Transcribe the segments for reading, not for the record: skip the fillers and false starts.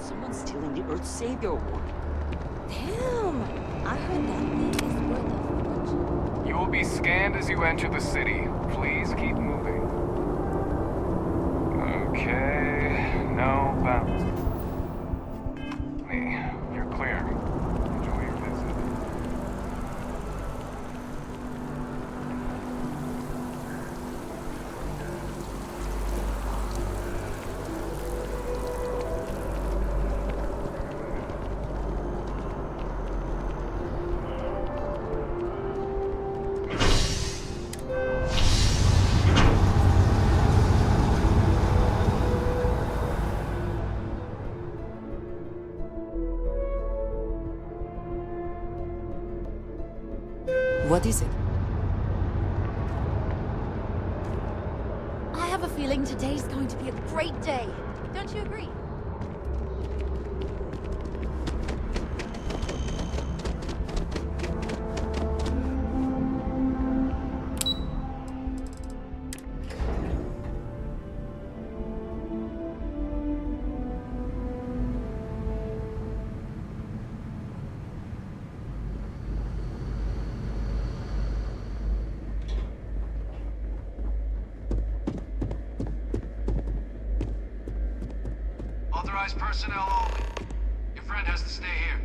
Someone's stealing the Earth's Savior Award. Damn! I heard that thing is worth a fortune. You will be scanned as you enter the city. Please keep moving. Okay, no bounce. You're clear. Enjoy your visit. What is it? I have a feeling today's going to be a great day. Don't you agree? Authorized personnel only. Your friend has to stay here.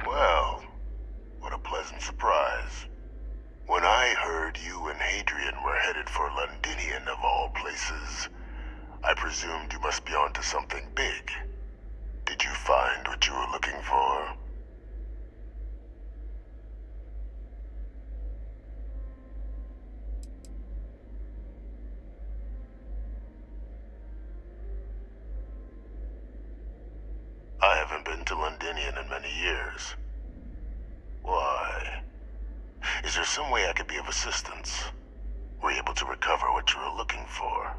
Well, what a pleasant surprise. When I heard you and Hadrian were headed for Londinian of all places, I presumed you must be onto something big. Did you find what you were looking for? I haven't been to Londinian in many years. Why? Is there some way I could be of assistance? Were you able to recover what you were looking for?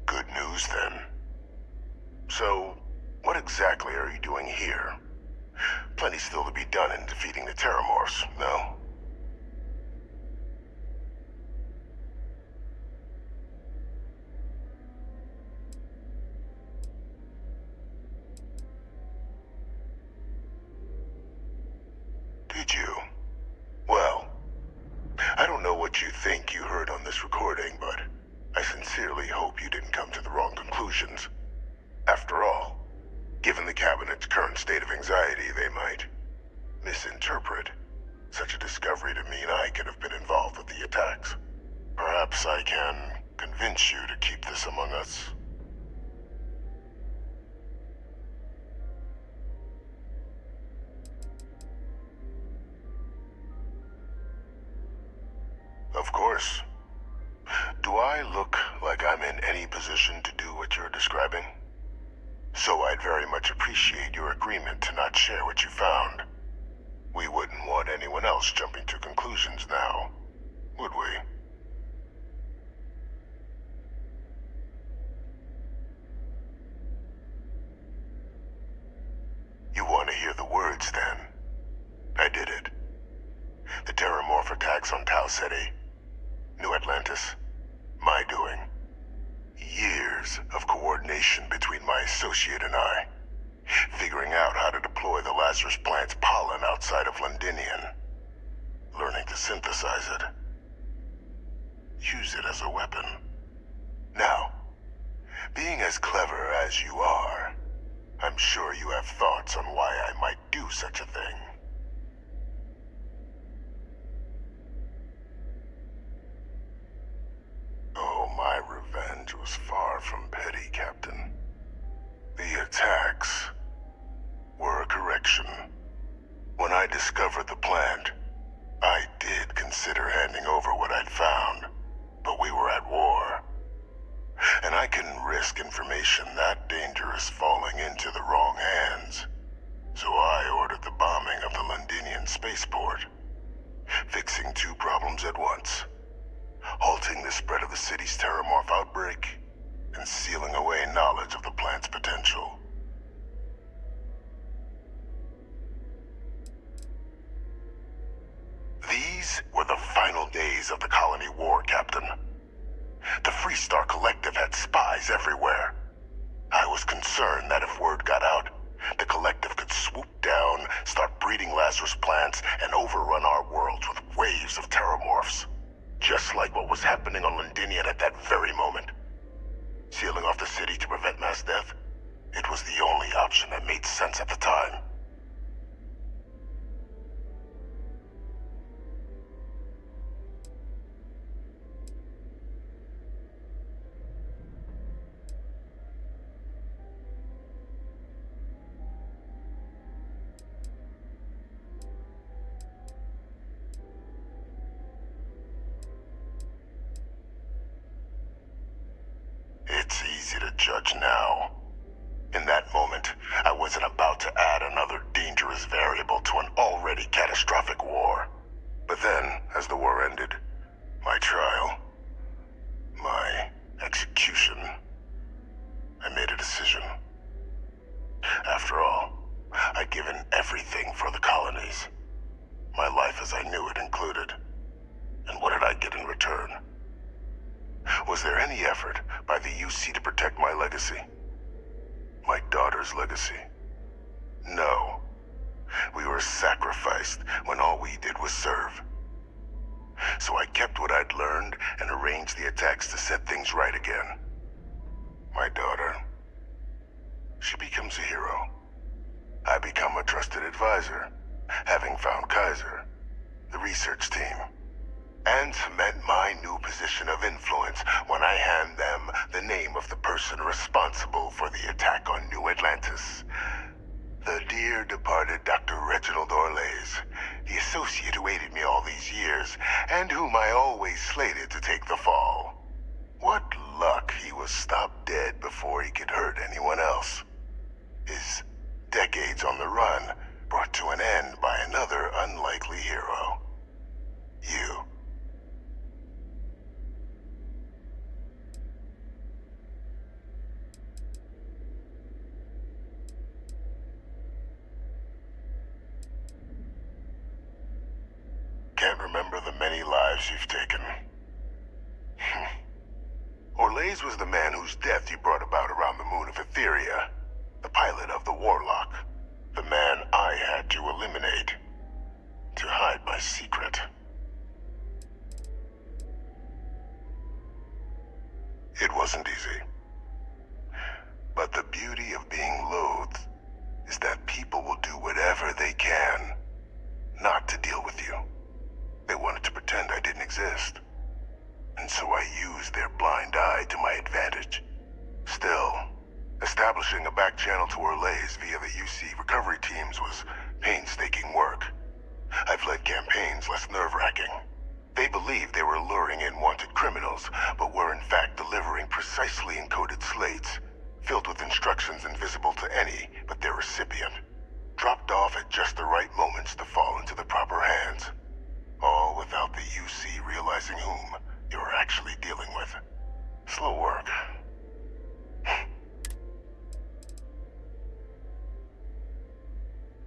Good news, then. So, what exactly are you doing here? Plenty still to be done in defeating the Terramorphs, no? Did you? Well, I don't know what you think you heard on this recording, but I sincerely hope you didn't come to the wrong conclusions. After all, given the Cabinet's current state of anxiety, they might misinterpret such a discovery to mean I could have been involved with the attacks. Perhaps I can convince you to keep this among us. Of course. Do I look like I'm in any position to do what you're describing? So I'd very much appreciate your agreement to not share what you found. We wouldn't want anyone else jumping to conclusions now, would we? You want to hear the words, then? I did it. The Terramorph attacks on Tau Ceti, New Atlantis, my doing. Years of coordination between my associate and I, figuring out how to deploy the Lazarus plant's pollen outside of Londinian, learning to synthesize it, use it as a weapon. Now, being as clever as you are, I'm sure you have thoughts on why I might do such a thing. Oh, my revenge was far from petty, Captain. The attacks were a correction. When I discovered the plant, I did consider handing over what I'd found. fixing two problems at once. Halting the spread of the city's terramorph outbreak, and sealing away knowledge of the plant's potential. These were the final days of the colony war, Captain. The Freestar Collective had spies everywhere. I was concerned that if word got out, the Collective could swoop down, start breeding Lazarus plants, and overrun our worlds with waves of terramorphs. Just like what was happening on Londinian at that very moment. Sealing off the city to prevent mass death, it was the only option that made sense at the time. It's easy to judge now. In that moment, I wasn't about to add another dangerous variable to an already catastrophic war. But then, as the war ended, my trial, my execution, I made a decision. After all, I'd given everything for the colonies. My life as I knew it included. And what did I get in return? Was there any effort by the UC to protect my legacy? My daughter's legacy? No. We were sacrificed when all we did was serve. So I kept what I'd learned and arranged the attacks to set things right again. My daughter, she becomes a hero. I become a trusted advisor, having found Kaiser, the research team, and cement my new position of influence when I hand them the name of the person responsible for the attack on New Atlantis. The dear departed Dr. Reginald Orlays, the associate who aided me all these years, and whom I always slated to take the fall. What luck he was stopped dead before he could hurt anyone else. His decades on the run brought to an end by another unlikely hero. You. Can't remember the many lives you've taken. Orlays was the man whose death you brought about around the moon of Etheria, the pilot of the Warlock, the man I had to eliminate, to hide my secret. It wasn't easy. But the beauty of being loathed is that people will do whatever they can not to deal with you. They wanted to pretend I didn't exist. And so I used their blind eye to my advantage. Still, establishing a back channel to Orlays via the UC recovery teams was painstaking work. I've led campaigns less nerve-wracking. They believed they were luring in wanted criminals, but were in fact delivering precisely encoded slates, filled with instructions invisible to any but their recipient, dropped off at just the right moments to fall into the proper hands. All without the UC realizing whom you were actually dealing with. Slow work.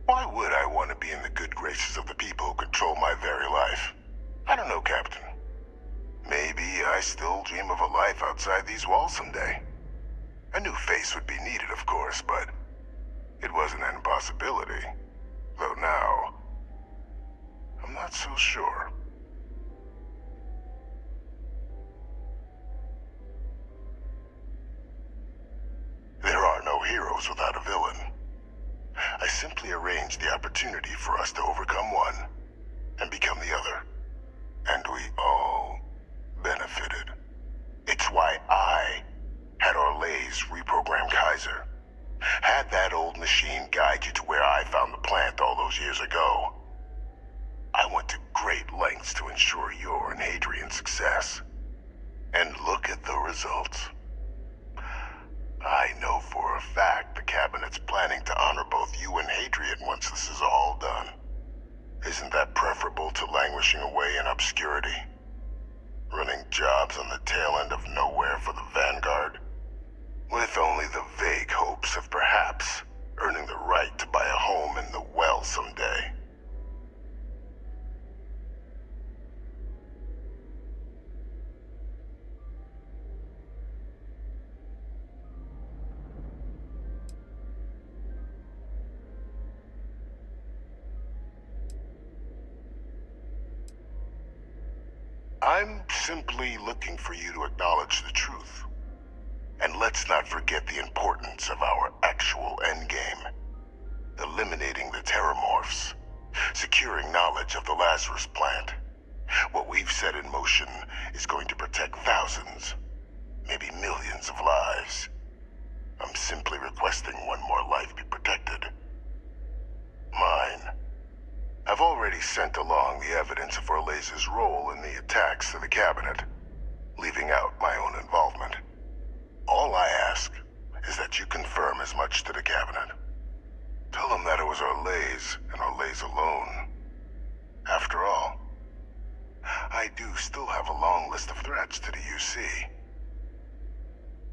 Why would I want to be in the good graces of the people who control my very life? I don't know, Captain. Maybe I still dream of a life outside these walls someday. A new face would be needed, of course, but it wasn't an impossibility. Though now, I'm not so sure. There are no heroes without a villain. I simply arranged the opportunity for us to overcome one and become the other. And we all benefited. It's why I had Orlays reprogram Kaiser. Had that old machine guide you to where I found the plant all those years ago. I went to great lengths to ensure your and Hadrian's success. And look at the results. I know for a fact the Cabinet's planning to honor both you and Hadrian once this is all done. Isn't that preferable to languishing away in obscurity? Running jobs on the tail end of nowhere for the Vanguard? With only the vague hopes of perhaps earning the right to buy a home in the well someday. I'm simply looking for you to acknowledge the truth. And let's not forget the importance of our actual endgame. Eliminating the terramorphs. Securing knowledge of the Lazarus plant. What we've set in motion is going to protect thousands, maybe millions of lives. I'm simply requesting one more life be protected. Mine. I've already sent along the evidence of Orleza's role in the attacks to the cabinet, leaving out my own involvement. All I ask is that you confirm as much to the cabinet. Tell them that it was Orlez and Orlez alone. After all, I do still have a long list of threats to the UC.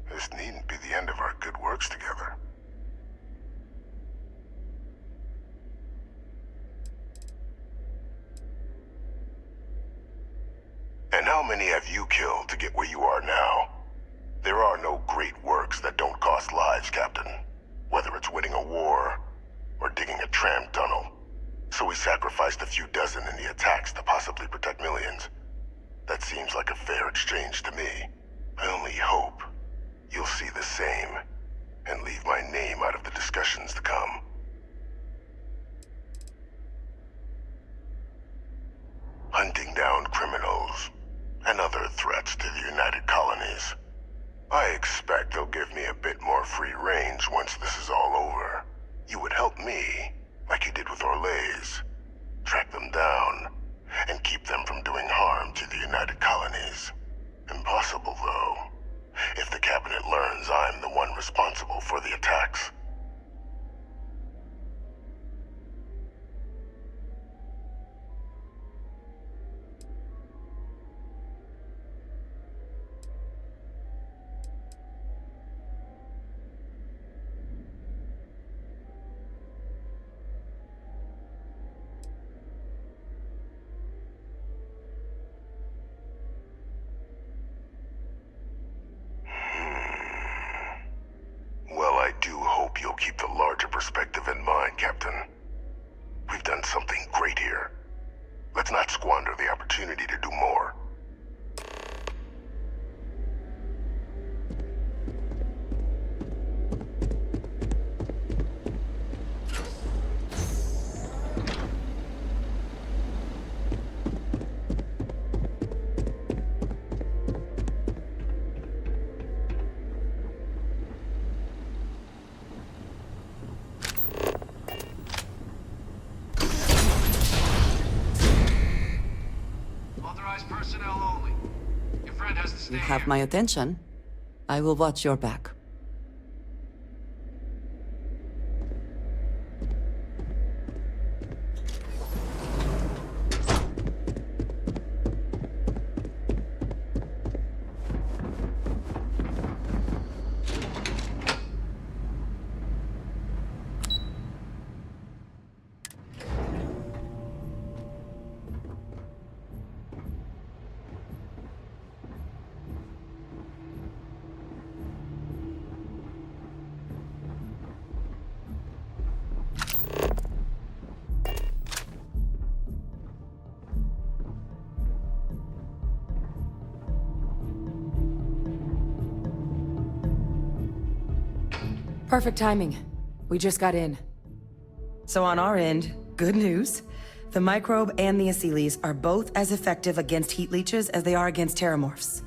This needn't be the end of our good works together. And how many have you killed to get where you are now? There are no great works that don't cost lives, Captain. Whether it's winning a war, or digging a tram tunnel. So we sacrificed a few dozen in the attacks to possibly protect millions. That seems like a fair exchange to me. I only hope you'll see the same, and leave my name out of the discussions to come. Hunting down criminals, and other threats to the United Colonies. I expect they'll give me a bit more free range once this is all over. You would help me, like you did with Orlez. Track them down, and keep them from doing harm to the United Colonies. Impossible, though, if the cabinet learns I'm the one responsible for the attacks. You'll keep the larger perspective in mind, Captain. We've done something great here. Let's not squander the opportunity to do more. Personnel only. Your friend has to stay You have here. my attention. I will watch your back. Perfect timing. We just got in. So on our end, good news. The microbe and the acyles are both as effective against heat leeches as they are against terramorphs.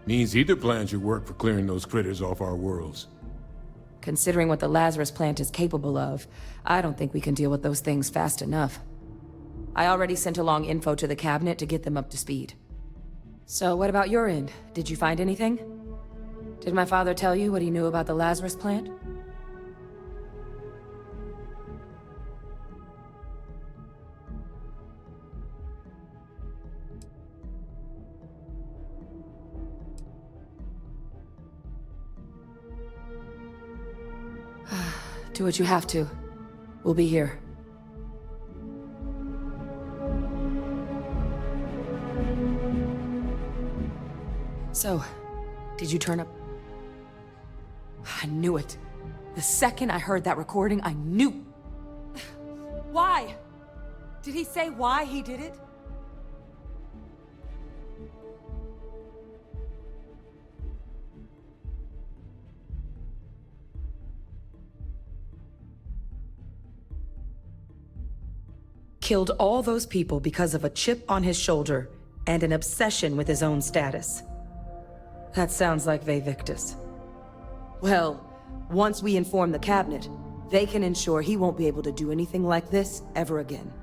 Means either plan should work for clearing those critters off our worlds. Considering what the Lazarus plant is capable of, I don't think we can deal with those things fast enough. I already sent along info to the cabinet to get them up to speed. So what about your end? Did you find anything? Did my father tell you what he knew about the Lazarus plant? Do what you have to. We'll be here. So, did you turn up? I knew it. The second I heard that recording, I knew. Why? Did he say why he did it? Killed all those people because of a chip on his shoulder and an obsession with his own status. That sounds like Victus. Well, once we inform the cabinet, they can ensure he won't be able to do anything like this ever again.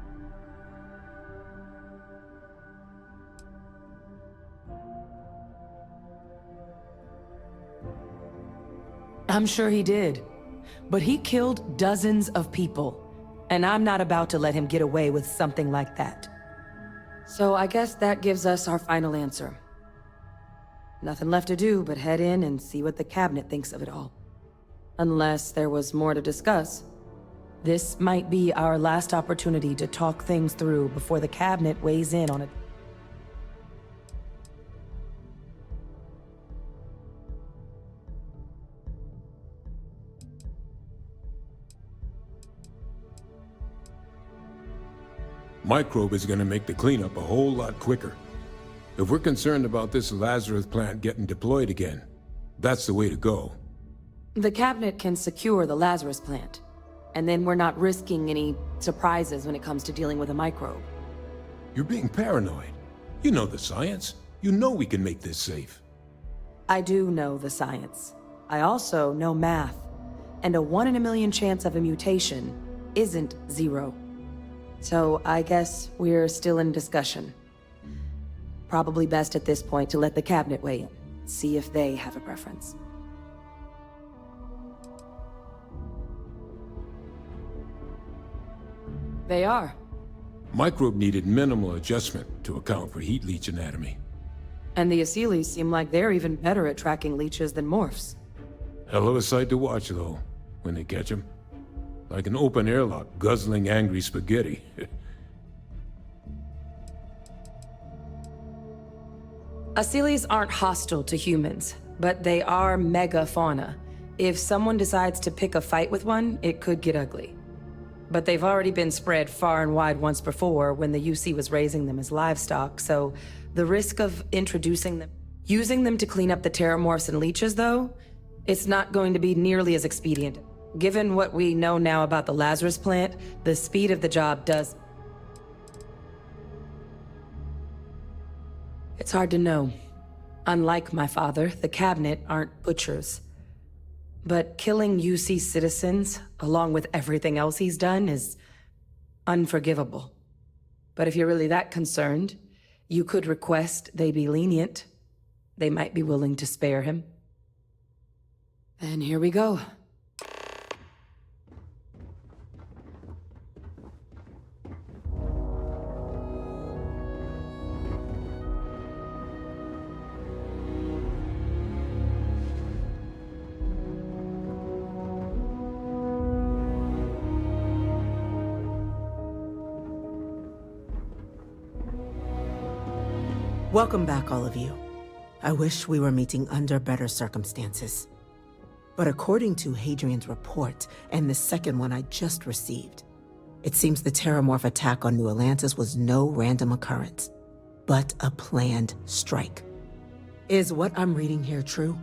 I'm sure he did. But he killed dozens of people. And I'm not about to let him get away with something like that. So I guess that gives us our final answer. Nothing left to do but head in and see what the cabinet thinks of it all. Unless there was more to discuss. This might be our last opportunity to talk things through before the cabinet weighs in on it. Microbe is gonna make the cleanup a whole lot quicker. If we're concerned about this Lazarus plant getting deployed again, that's the way to go. The cabinet can secure the Lazarus plant, and then we're not risking any surprises when it comes to dealing with a microbe. You're being paranoid. You know the science. You know we can make this safe. I do know the science. I also know math, and a 1 in a million chance of a mutation isn't 0. So I guess we're still in discussion. Probably best at this point to let the cabinet weigh in, see if they have a preference. They are. Microbe needed minimal adjustment to account for heat leech anatomy. And the Asylees seem like they're even better at tracking leeches than morphs. Hell of a sight to watch, though, when they catch them. Like an open airlock guzzling angry spaghetti. Asylees aren't hostile to humans, but they are megafauna. If someone decides to pick a fight with one, it could get ugly. But they've already been spread far and wide once before when the UC was raising them as livestock, so the risk of using them to clean up the terramorphs and leeches, though, it's not going to be nearly as expedient. Given what we know now about the Lazarus plant, the speed of the job does... It's hard to know. Unlike my father, the cabinet aren't butchers. But killing UC citizens, along with everything else he's done, is unforgivable. But if you're really that concerned, you could request they be lenient. They might be willing to spare him. And here we go. Welcome back, all of you. I wish we were meeting under better circumstances. But according to Hadrian's report, and the second one I just received, it seems the Terramorph attack on New Atlantis was no random occurrence, but a planned strike. Is what I'm reading here true?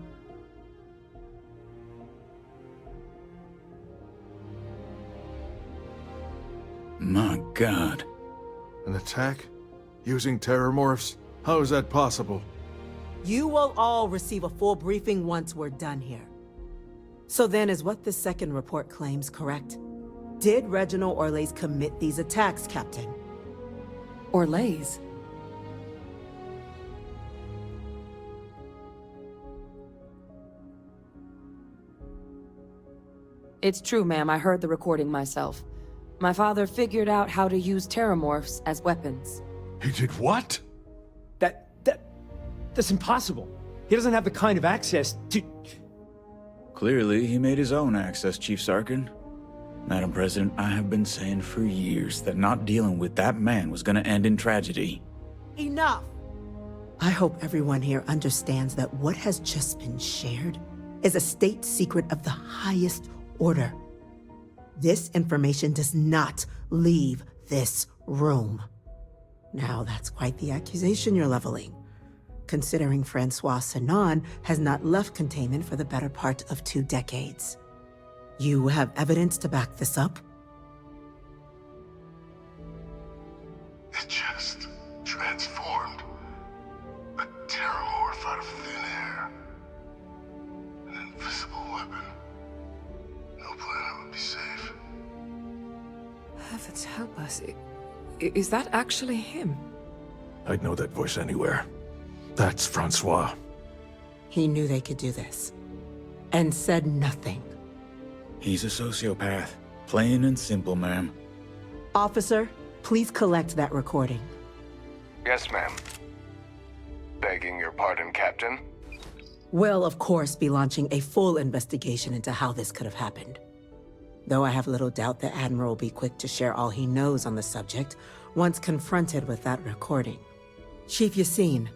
My God. An attack? Using terramorphs? How is that possible? You will all receive a full briefing once we're done here. So then, is what the second report claims correct? Did Reginald Orlays commit these attacks, Captain? Orlays? It's true, ma'am. I heard the recording myself. My father figured out how to use terramorphs as weapons. He did what? That's impossible. He doesn't have the kind of access to... Clearly, he made his own access, Chief Sarkin. Madam President, I have been saying for years that not dealing with that man was gonna end in tragedy. Enough! I hope everyone here understands that what has just been shared is a state secret of the highest order. This information does not leave this room. Now, that's quite the accusation you're leveling, considering Francois Sanon has not left containment for the better part of 2 decades. You have evidence to back this up? It just transformed. A terramorph out of thin air. An invisible weapon. No planet would be safe. Heavens help us. Is that actually him? I'd know that voice anywhere. That's Francois. He knew they could do this, and said nothing. He's a sociopath. Plain and simple, ma'am. Officer, please collect that recording. Yes, ma'am. Begging your pardon, Captain. We'll, of course, be launching a full investigation into how this could have happened. Though I have little doubt the Admiral will be quick to share all he knows on the subject once confronted with that recording. Chief Yassine,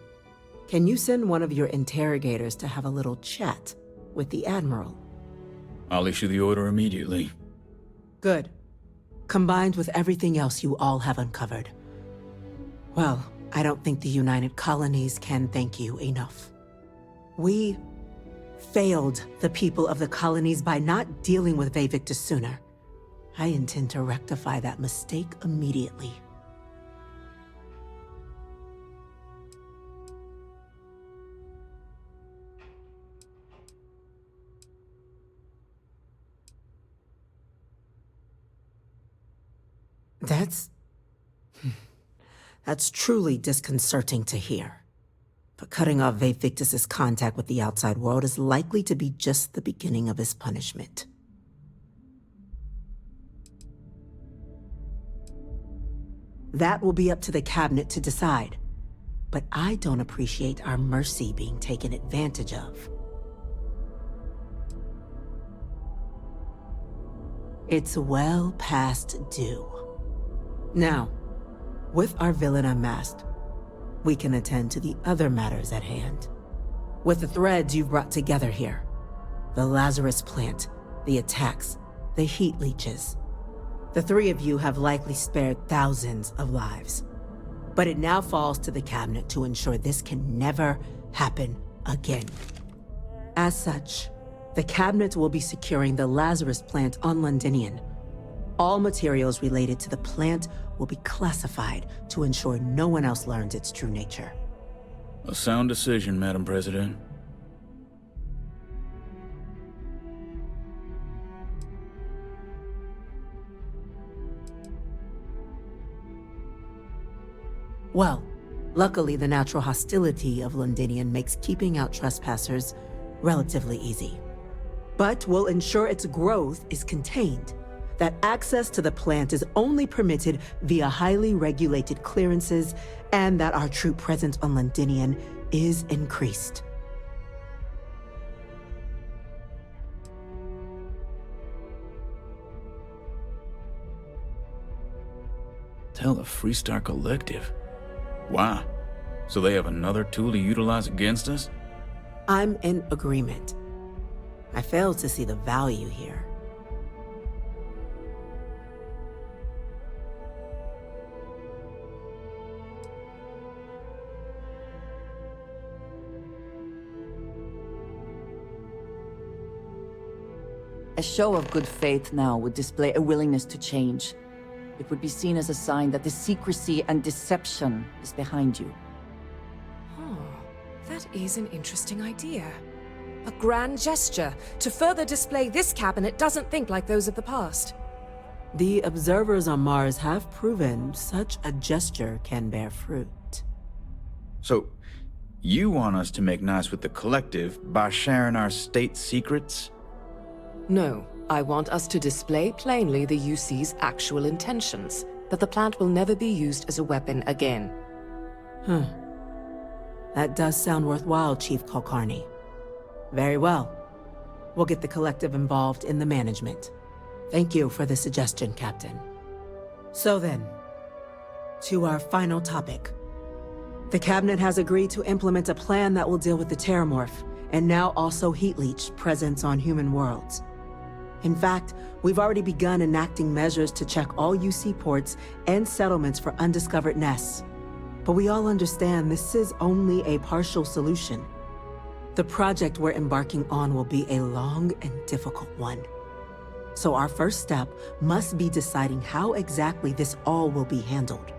can you send one of your interrogators to have a little chat with the Admiral? I'll issue the order immediately. Good. Combined with everything else you all have uncovered. Well, I don't think the United Colonies can thank you enough. We failed the people of the colonies by not dealing with Vayvictus sooner. I intend to rectify that mistake immediately. That's truly disconcerting to hear. But cutting off Vayvictus's contact with the outside world is likely to be just the beginning of his punishment. That will be up to the cabinet to decide. But I don't appreciate our mercy being taken advantage of. It's well past due. Now, with our villain unmasked, we can attend to the other matters at hand. With the threads you've brought together here, the Lazarus plant, the attacks, the heat leeches, the 3 of you have likely spared thousands of lives. But it now falls to the cabinet to ensure this can never happen again. As such, the cabinet will be securing the Lazarus plant on Londinian. All materials related to the plant will be classified to ensure no one else learns its true nature. A sound decision, Madam President. Well, luckily the natural hostility of Londinian makes keeping out trespassers relatively easy. But we'll ensure its growth is contained, that access to the plant is only permitted via highly regulated clearances, and that our troop presence on Londinian is increased. Tell the Freestar Collective. Wow. So they have another tool to utilize against us? I'm in agreement. I fail to see the value here. A show of good faith now would display a willingness to change. It would be seen as a sign that the secrecy and deception is behind you. Oh, that is an interesting idea. A grand gesture to further display this cabinet doesn't think like those of the past. The observers on Mars have proven such a gesture can bear fruit. So, you want us to make nice with the Collective by sharing our state secrets? No, I want us to display plainly the UC's actual intentions, that the plant will never be used as a weapon again. That does sound worthwhile, Chief Kulkarni. Very well. We'll get the Collective involved in the management. Thank you for the suggestion, Captain. So then, to our final topic. The Cabinet has agreed to implement a plan that will deal with the Terramorph, and now also Heat Leech presence on human worlds. In fact, we've already begun enacting measures to check all UC ports and settlements for undiscovered nests. But we all understand this is only a partial solution. The project we're embarking on will be a long and difficult one. So our first step must be deciding how exactly this all will be handled.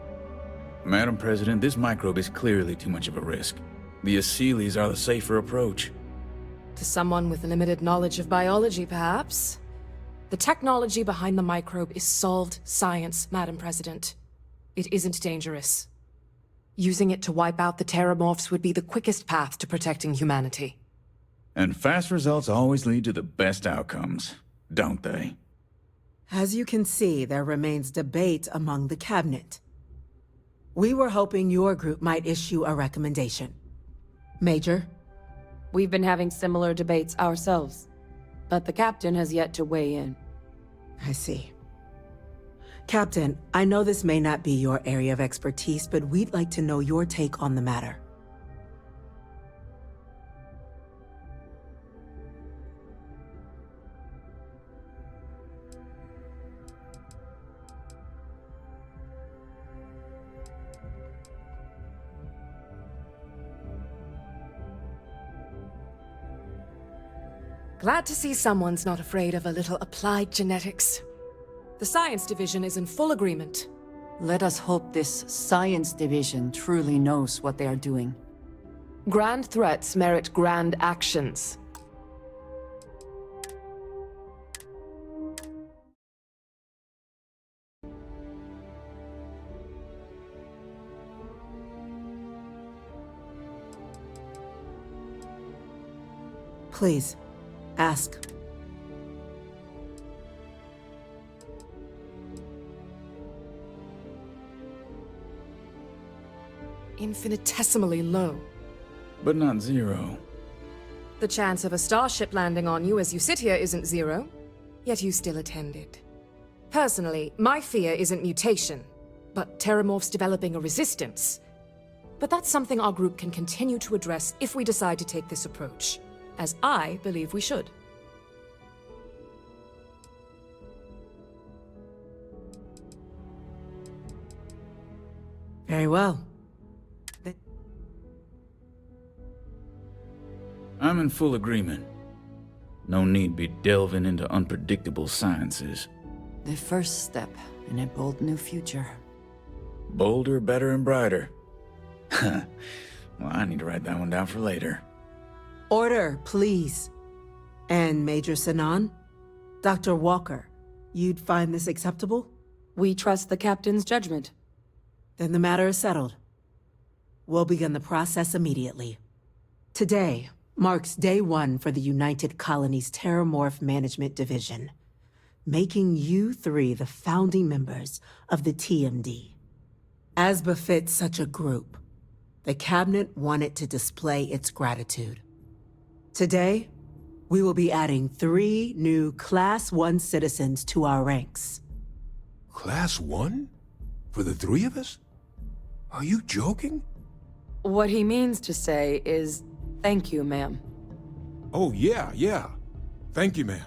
Madam President, this microbe is clearly too much of a risk. The Aseles are the safer approach. To someone with limited knowledge of biology, perhaps? The technology behind the microbe is solved science, Madam President. It isn't dangerous. Using it to wipe out the Terramorphs would be the quickest path to protecting humanity. And fast results always lead to the best outcomes, don't they? As you can see, there remains debate among the Cabinet. We were hoping your group might issue a recommendation. Major? We've been having similar debates ourselves, but the Captain has yet to weigh in. I see. Captain, I know this may not be your area of expertise, but we'd like to know your take on the matter. Glad to see someone's not afraid of a little applied genetics. The Science Division is in full agreement. Let us hope this Science Division truly knows what they are doing. Grand threats merit grand actions. Please, ask. Infinitesimally low. But not zero. The chance of a starship landing on you as you sit here isn't zero, yet you still attended. Personally, my fear isn't mutation, but Terramorphs developing a resistance. But that's something our group can continue to address if we decide to take this approach, as I believe we should. Very well. I'm in full agreement. No need be delving into unpredictable sciences. The first step in a bold new future. Bolder, better, and brighter. Well, I need to write that one down for later. Order, please. And Major Sinan? Dr. Walker, you'd find this acceptable? We trust the Captain's judgment. Then the matter is settled. We'll begin the process immediately. Today marks day one for the United Colonies Terramorph Management Division, making you three the founding members of the TMD. As befits such a group, the Cabinet wanted to display its gratitude. Today, we will be adding 3 new Class 1 citizens to our ranks. Class 1? For the 3 of us? Are you joking? What he means to say is, thank you, ma'am. Oh, yeah. Thank you, ma'am.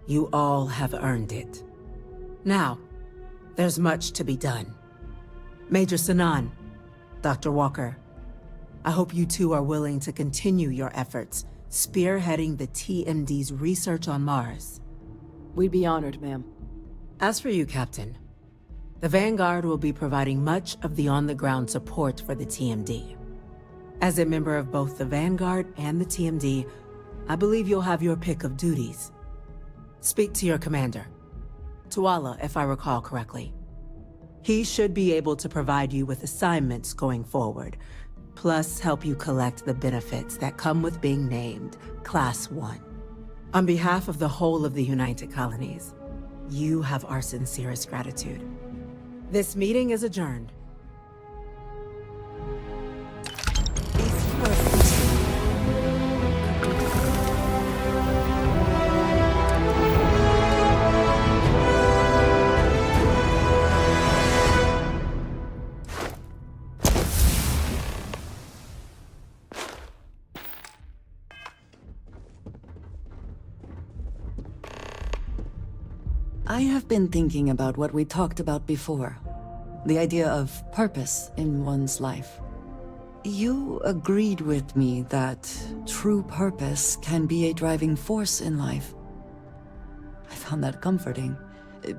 You all have earned it. Now, there's much to be done. Major Sinan, Dr. Walker, I hope you two are willing to continue your efforts spearheading the TMD's research on Mars. We'd be honored, ma'am. As for you, Captain, the Vanguard will be providing much of the on-the-ground support for the TMD. As a member of both the Vanguard and the TMD, I believe you'll have your pick of duties. Speak to your commander, Tuala, if I recall correctly. He should be able to provide you with assignments going forward, plus help you collect the benefits that come with being named Class 1. On behalf of the whole of the United Colonies, you have our sincerest gratitude. This meeting is adjourned. I have been thinking about what we talked about before. The idea of purpose in one's life. You agreed with me that true purpose can be a driving force in life. I found that comforting,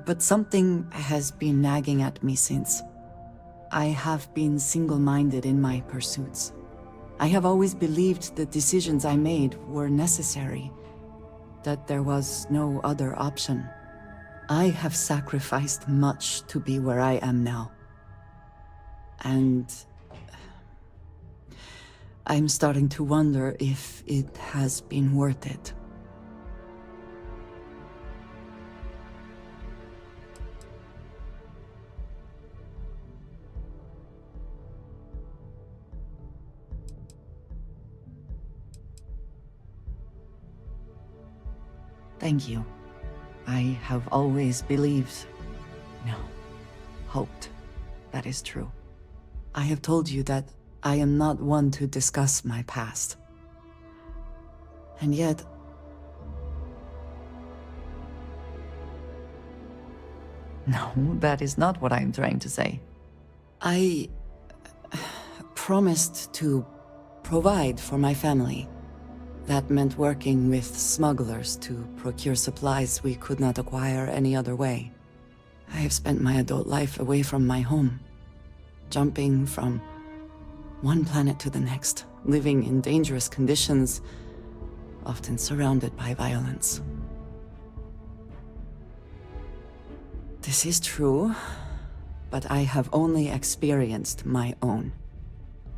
but something has been nagging at me since. I have been single-minded in my pursuits. I have always believed the decisions I made were necessary, that there was no other option. I have sacrificed much to be where I am now. And I'm starting to wonder if it has been worth it. Thank you. I have always believed, no, hoped, that is true. I have told you that I am not one to discuss my past. And yet, no, that is not what I am trying to say. I promised to provide for my family. That meant working with smugglers to procure supplies we could not acquire any other way. I have spent my adult life away from my home, jumping from one planet to the next, living in dangerous conditions, often surrounded by violence. This is true, but I have only experienced my own.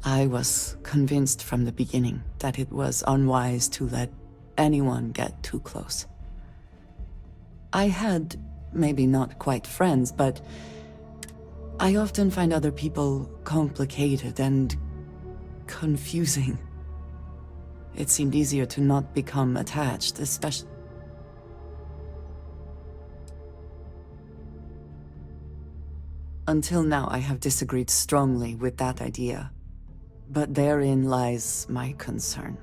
I was convinced from the beginning that it was unwise to let anyone get too close. I had, maybe not quite friends, but I often find other people complicated and confusing. It seemed easier to not become attached, especially... Until now, I have disagreed strongly with that idea. But therein lies my concern.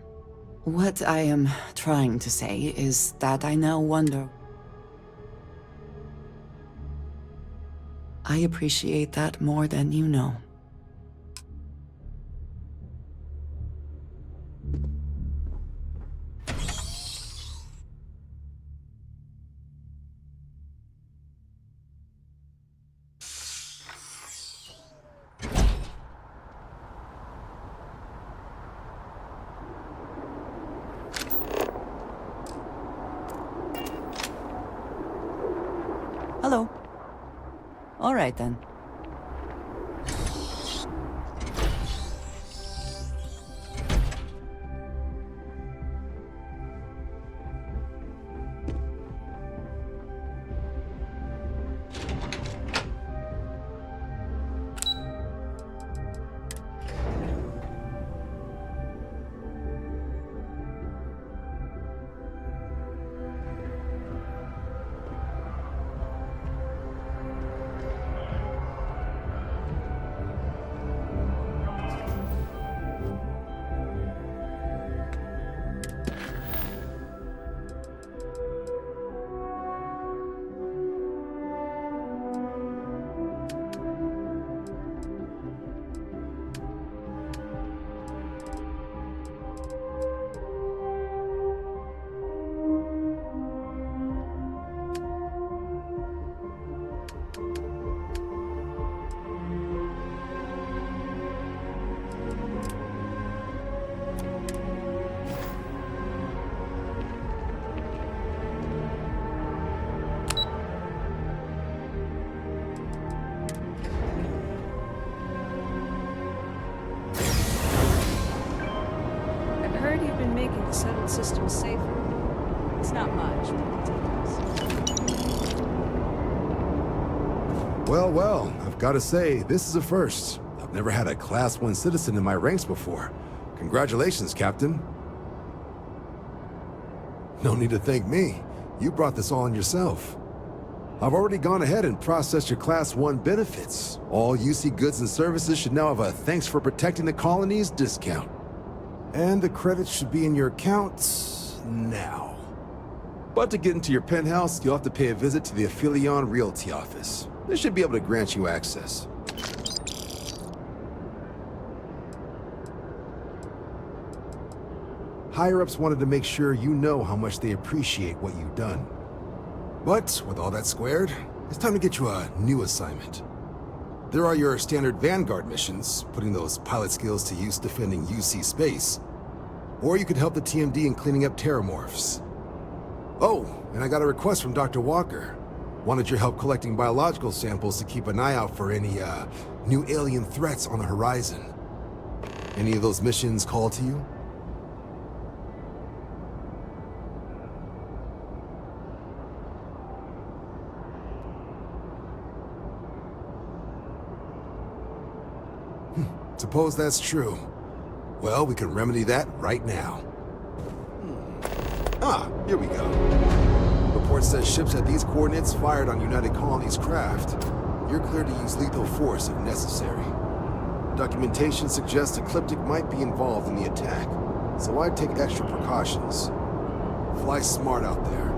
What I am trying to say is that I now wonder... I appreciate that more than you know. Hello. All right, then. Settled systems safer. It's not much, but it does. Well, I've got to say, this is a first. I've never had a Class 1 citizen in my ranks before. Congratulations, Captain. No need to thank me. You brought this all on yourself. I've already gone ahead and processed your Class 1 benefits. All UC goods and services should now have a thanks for protecting the colonies discount. And the credits should be in your accounts now. But to get into your penthouse, you'll have to pay a visit to the Aphelion Realty office. They should be able to grant you access. Higher-ups wanted to make sure you know how much they appreciate what you've done. But with all that squared, it's time to get you a new assignment. There are your standard Vanguard missions, putting those pilot skills to use defending UC space. Or you could help the TMD in cleaning up terramorphs. Oh, and I got a request from Dr. Walker. Wanted your help collecting biological samples to keep an eye out for any, new alien threats on the horizon. Any of those missions call to you? Suppose that's true. Well, we can remedy that right now. Ah, here we go. Report says ships at these coordinates fired on United Colonies craft. You're cleared to use lethal force if necessary. Documentation suggests Ecliptic might be involved in the attack, so I'd take extra precautions. Fly smart out there.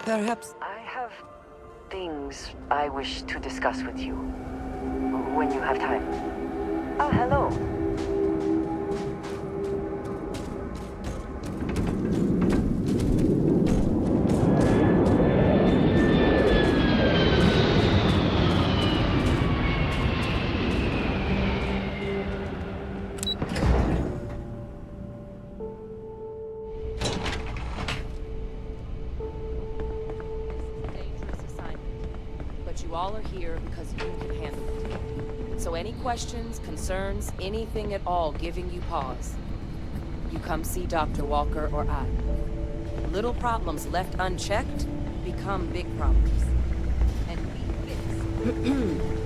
Perhaps... I have things I wish to discuss with you. When you have time. Oh, hello. you all are here because you can handle it. So any questions, concerns, anything at all giving you pause, you come see Dr. Walker or I. Little problems left unchecked become big problems. And we fix.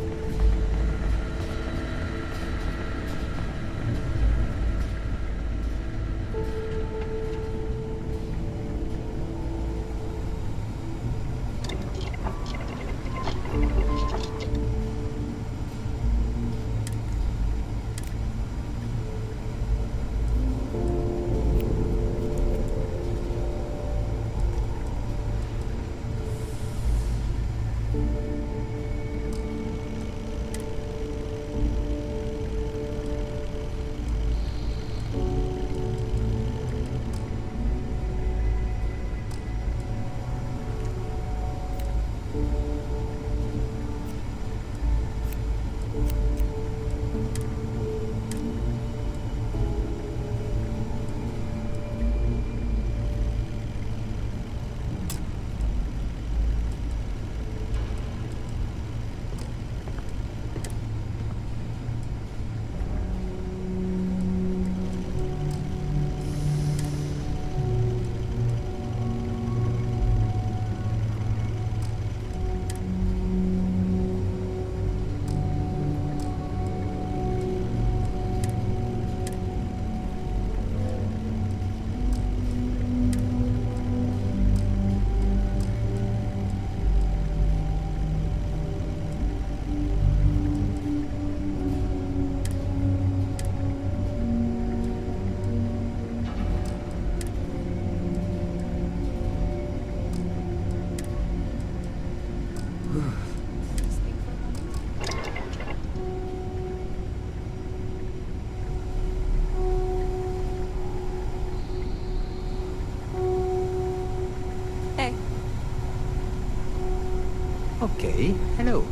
Okay, hello.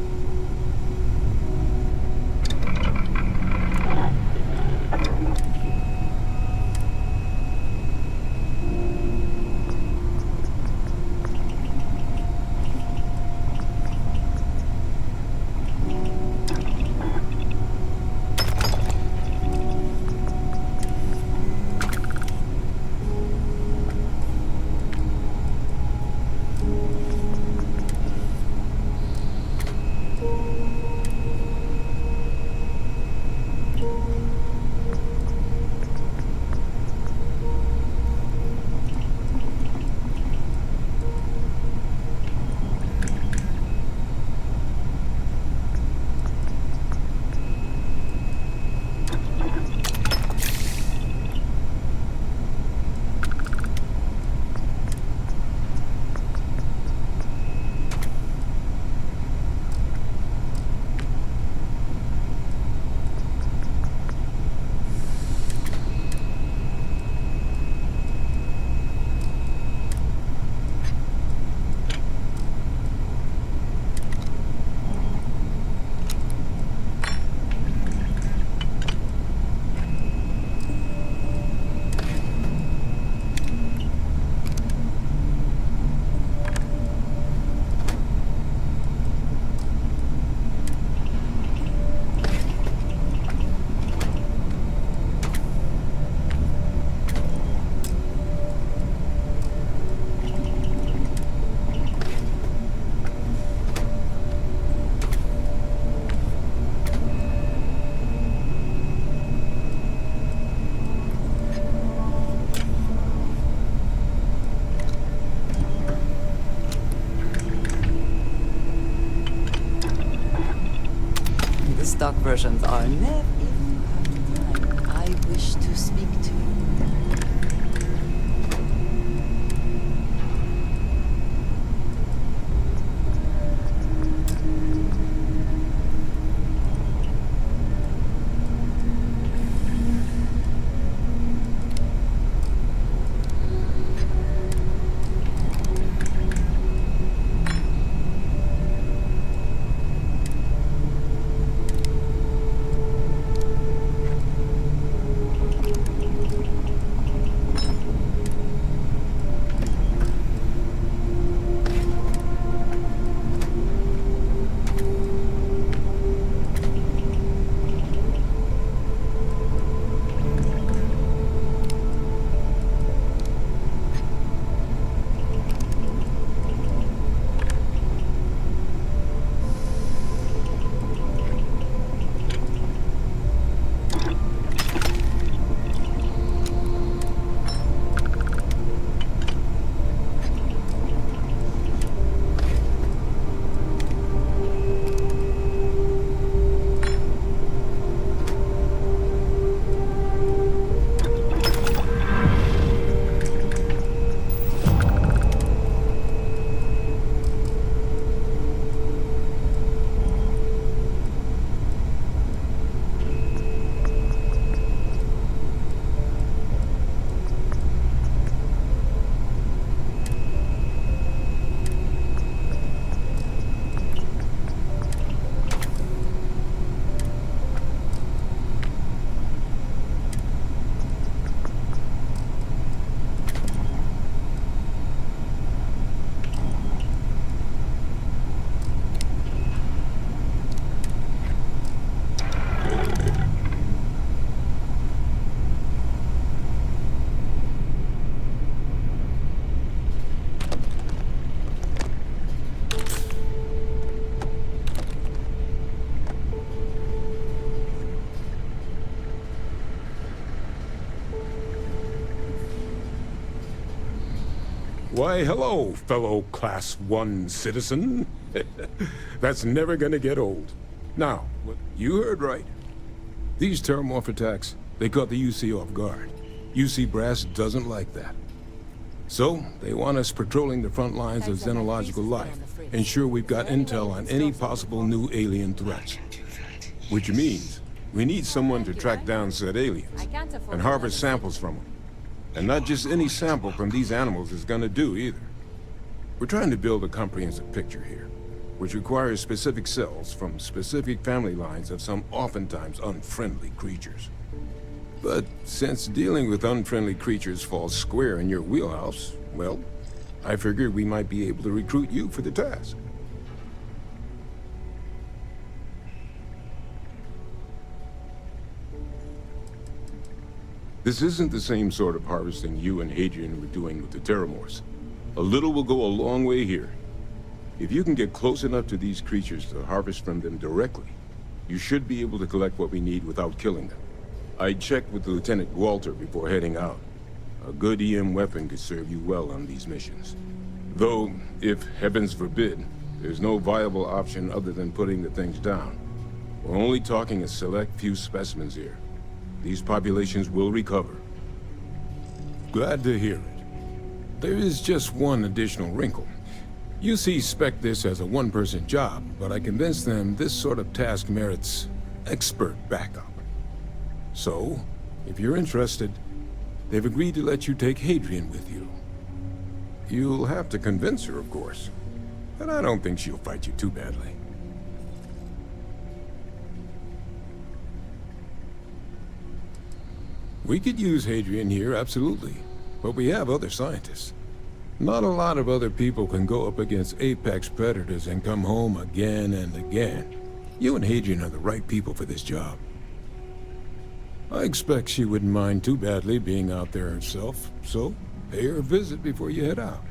Stock versions are never. If you have time, I wish to speak to you. Why, hello, fellow Class 1 citizen. That's never gonna get old. Now, you heard right. These terramorph attacks, they caught the UC off guard. UC Brass doesn't like that. So, they want us patrolling the front lines of xenological life, ensure we've got intel on any possible new alien threats. Which means, we need someone to track down said aliens, and harvest samples from them. And not just any sample from these animals is gonna do either. We're trying to build a comprehensive picture here, which requires specific cells from specific family lines of some oftentimes unfriendly creatures. But since dealing with unfriendly creatures falls square in your wheelhouse, well, I figured we might be able to recruit you for the task. This isn't the same sort of harvesting you and Hadrian were doing with the terramorphs. A little will go a long way here. If you can get close enough to these creatures to harvest from them directly, you should be able to collect what we need without killing them. I checked with Lieutenant Walter before heading out. A good EM weapon could serve you well on these missions. Though, if heavens forbid, there's no viable option other than putting the things down. We're only talking a select few specimens here. These populations will recover. Glad to hear it. There is just one additional wrinkle. UC spec this as a one-person job, but I convinced them this sort of task merits expert backup. So, if you're interested, they've agreed to let you take Hadrian with you. You'll have to convince her, of course, but I don't think she'll fight you too badly. We could use Hadrian here, absolutely, but we have other scientists. Not a lot of other people can go up against apex predators and come home again and again. You and Hadrian are the right people for this job. I expect she wouldn't mind too badly being out there herself, so pay her a visit before you head out.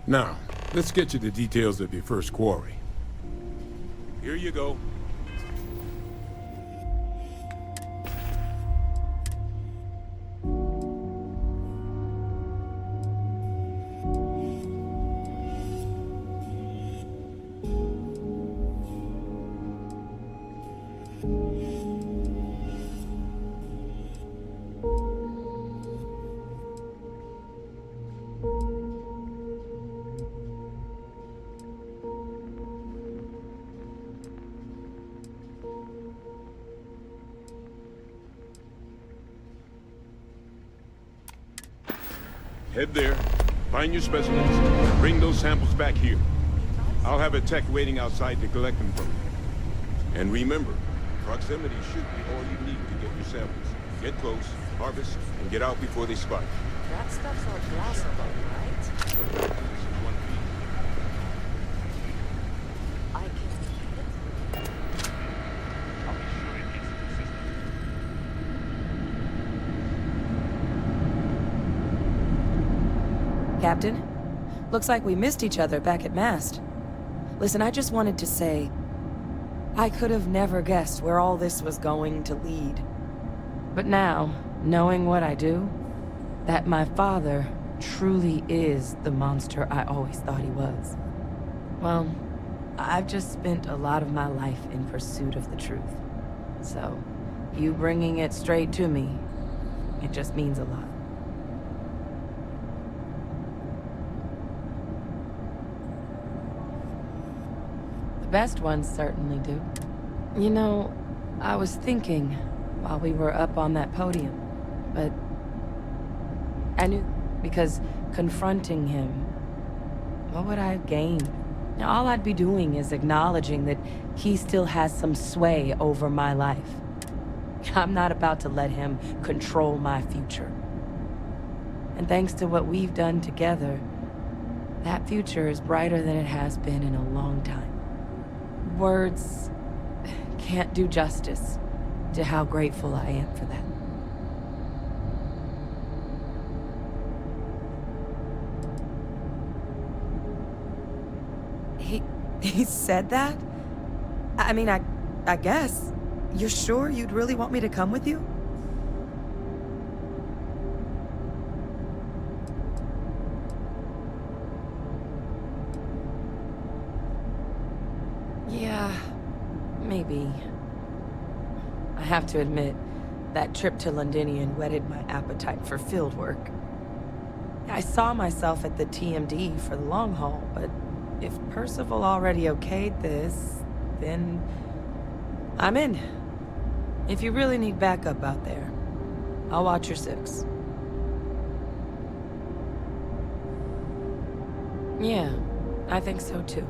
Now, let's get you the details of your first quarry. Here you go. Head there, find your specimens, and bring those samples back here. I'll have a tech waiting outside to collect them from you. And remember, proximity should be all you need to get your samples. Get close, harvest, and get out before they spot you. That stuff's all glassable, right? I can eat it. I'll be sure it gets to the system. Captain, looks like we missed each other back at Mast. Listen, I just wanted to say, I could have never guessed where all this was going to lead. But now, knowing what I do, that my father truly is the monster I always thought he was. Well, I've just spent a lot of my life in pursuit of the truth. So, you bringing it straight to me, it just means a lot. Best ones certainly do. You know, I was thinking while we were up on that podium, but I knew because confronting him, what would I gain? Now, all I'd be doing is acknowledging that he still has some sway over my life. I'm not about to let him control my future. And thanks to what we've done together, that future is brighter than it has been in a long time. Words can't do justice to how grateful I am for that. He said that? I mean, I guess. You're sure you'd really want me to come with you? be. I have to admit, that trip to Londinian whetted my appetite for field work. I saw myself at the TMD for the long haul, but if Percival already okayed this, then I'm in. If you really need backup out there, I'll watch your six. Yeah, I think so too.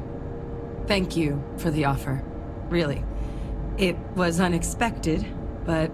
Thank you for the offer. Really. It was unexpected, but...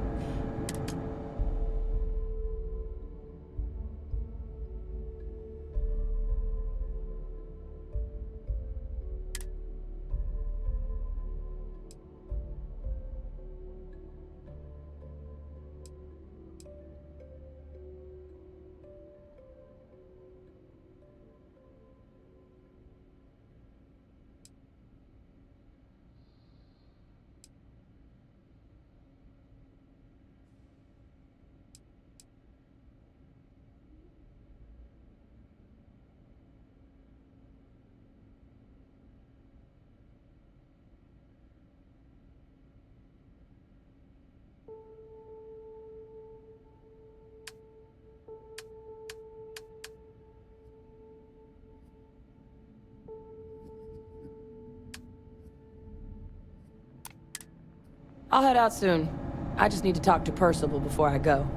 I'll head out soon. I just need to talk to Percival before I go.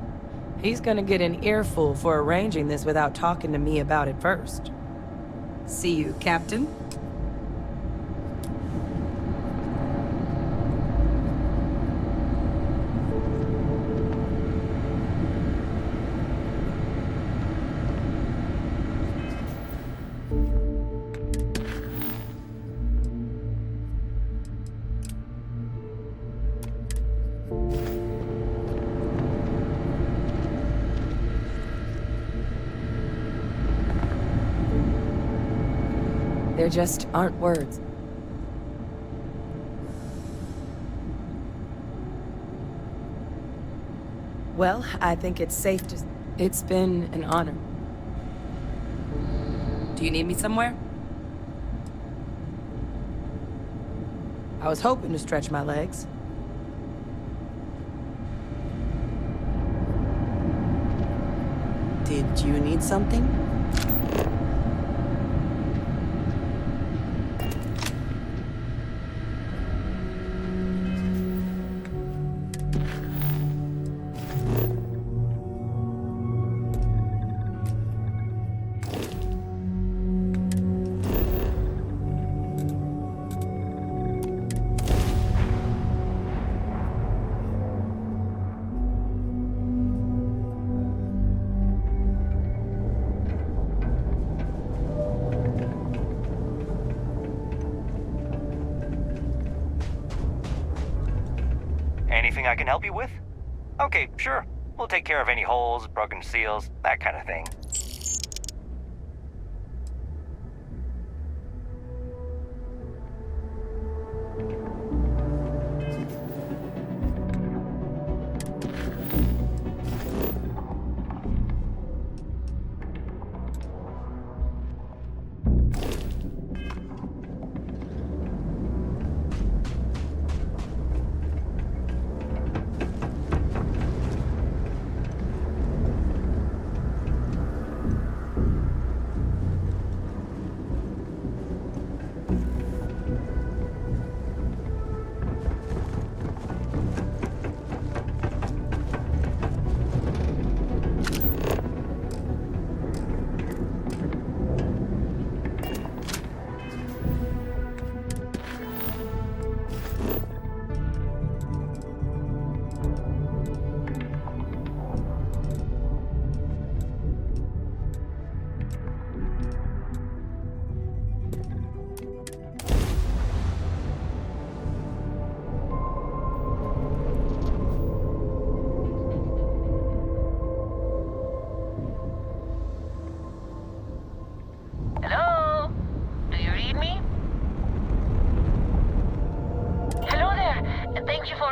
He's gonna get an earful for arranging this without talking to me about it first. See you, Captain. There just aren't words. Well, I think it's safe to... It's been an honor. Do you need me somewhere? I was hoping to stretch my legs. Did you need something? Anything I can help you with? Okay, sure. We'll take care of any holes, broken seals, that kind of thing.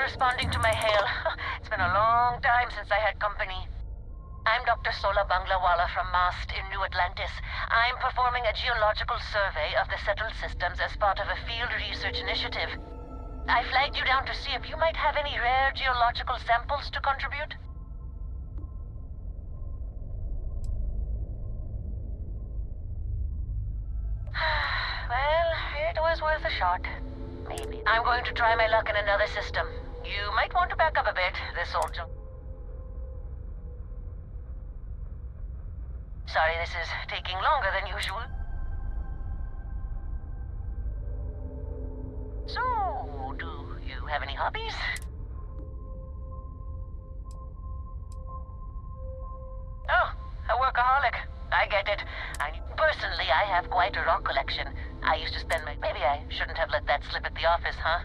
Responding to my hail. It's been a long time since I had company. I'm Dr. Sola Banglawala from MAST in New Atlantis. I'm performing a geological survey of the settled systems as part of a field research initiative. I flagged you down to see if you might have any rare geological samples to contribute. Well, it was worth a shot. Maybe. I'm going to try my luck in another system. You might want to back up a bit, this soldier. Sorry this is taking longer than usual. So, do you have any hobbies? Oh, a workaholic. I get it. Personally, I have quite a rock collection. I used to spend my... Maybe I shouldn't have let that slip at the office, huh?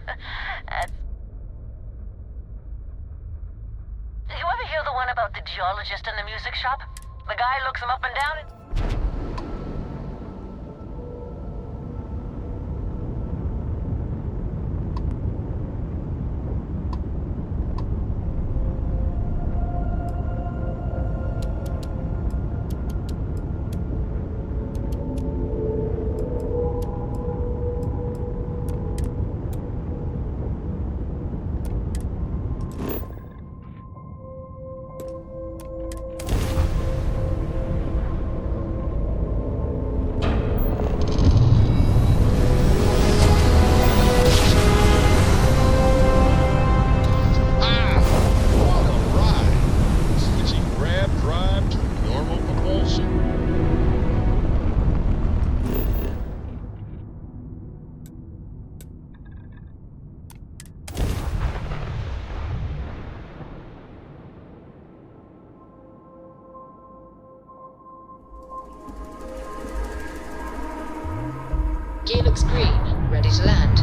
You ever hear the one about the geologist in the music shop? The guy looks him up and down and... Gear looks green, ready to land.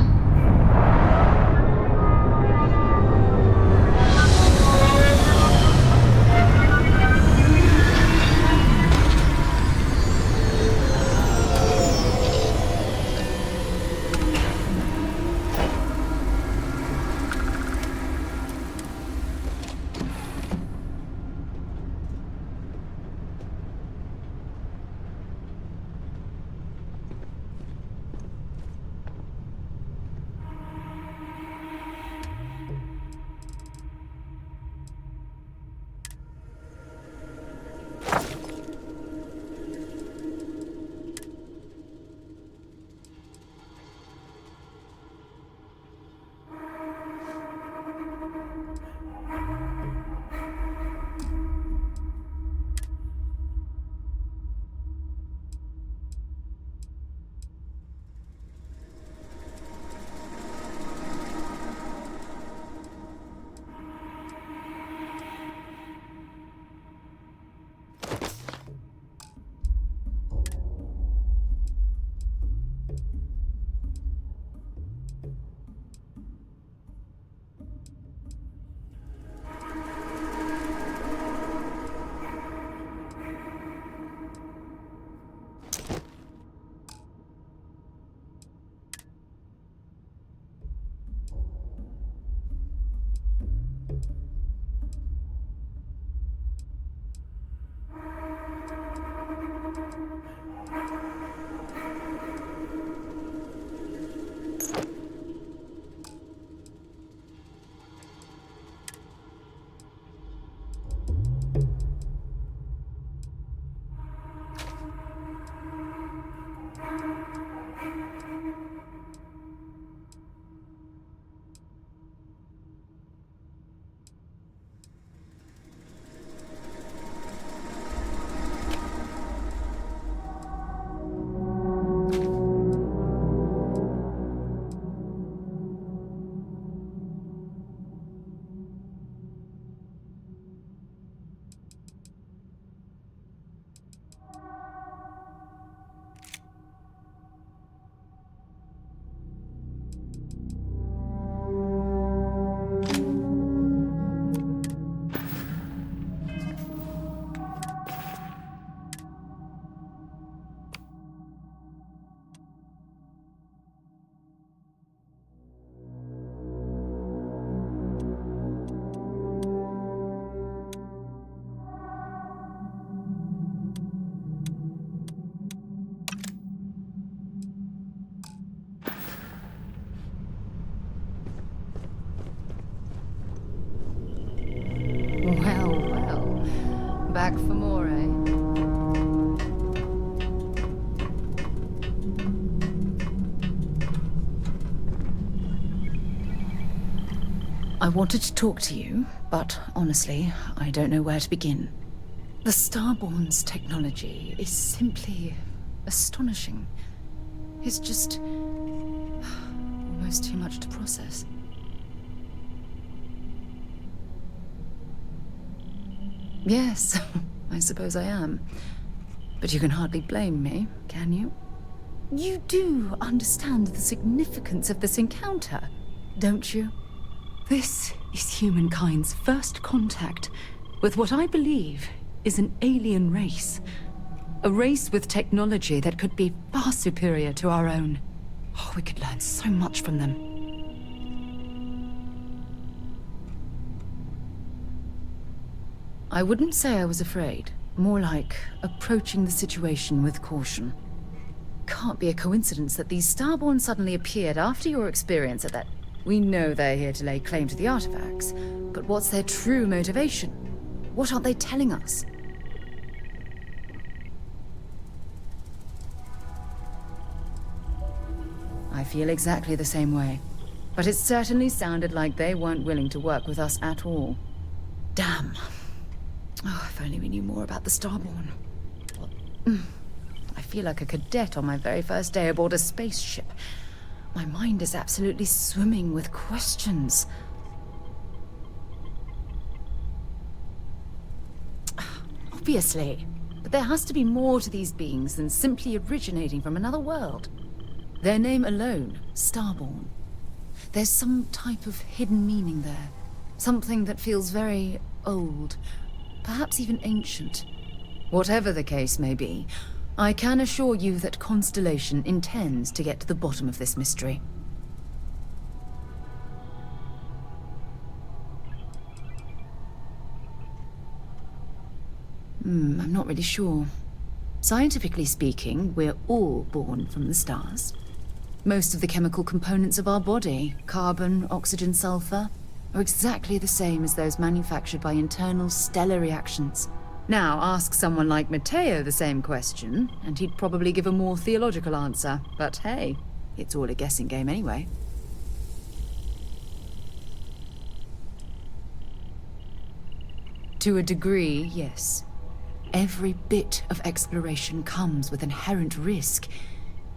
I wanted to talk to you, but honestly, I don't know where to begin. The Starborn's technology is simply astonishing. It's just almost too much to process. Yes, I suppose I am. But you can hardly blame me, can you? You do understand the significance of this encounter, don't you? This is humankind's first contact with what I believe is an alien race. A race with technology that could be far superior to our own. Oh, we could learn so much from them. I wouldn't say I was afraid. More like approaching the situation with caution. Can't be a coincidence that these Starborn suddenly appeared after your experience at that... We know they're here to lay claim to the artifacts, but what's their true motivation? What aren't they telling us? I feel exactly the same way. But it certainly sounded like they weren't willing to work with us at all. Damn. Oh, if only we knew more about the Starborn. I feel like a cadet on my very first day aboard a spaceship. My mind is absolutely swimming with questions. Obviously. But there has to be more to these beings than simply originating from another world. Their name alone, Starborn. There's some type of hidden meaning there. Something that feels very old. Perhaps even ancient. Whatever the case may be, I can assure you that Constellation intends to get to the bottom of this mystery. I'm not really sure. Scientifically speaking, we're all born from the stars. Most of the chemical components of our body, carbon, oxygen, sulfur, are exactly the same as those manufactured by internal stellar reactions. Now, ask someone like Matteo the same question, and he'd probably give a more theological answer. But hey, it's all a guessing game anyway. To a degree, yes. Every bit of exploration comes with inherent risk.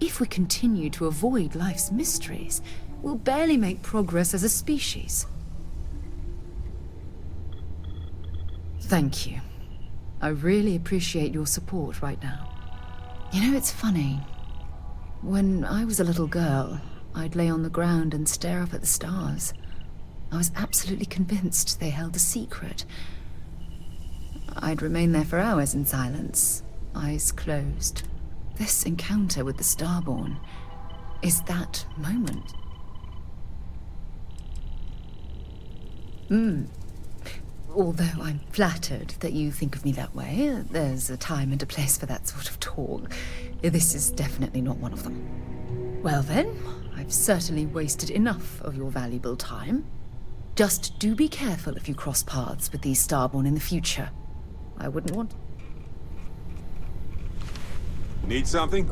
If we continue to avoid life's mysteries, we'll barely make progress as a species. Thank you. I really appreciate your support right now. You know, it's funny. When I was a little girl, I'd lay on the ground and stare up at the stars. I was absolutely convinced they held a secret. I'd remain there for hours in silence, eyes closed. This encounter with the Starborn is that moment. Although I'm flattered that you think of me that way, there's a time and a place for that sort of talk. This is definitely not one of them. Well then, I've certainly wasted enough of your valuable time. Just do be careful if you cross paths with these Starborn in the future. I wouldn't want... Need something?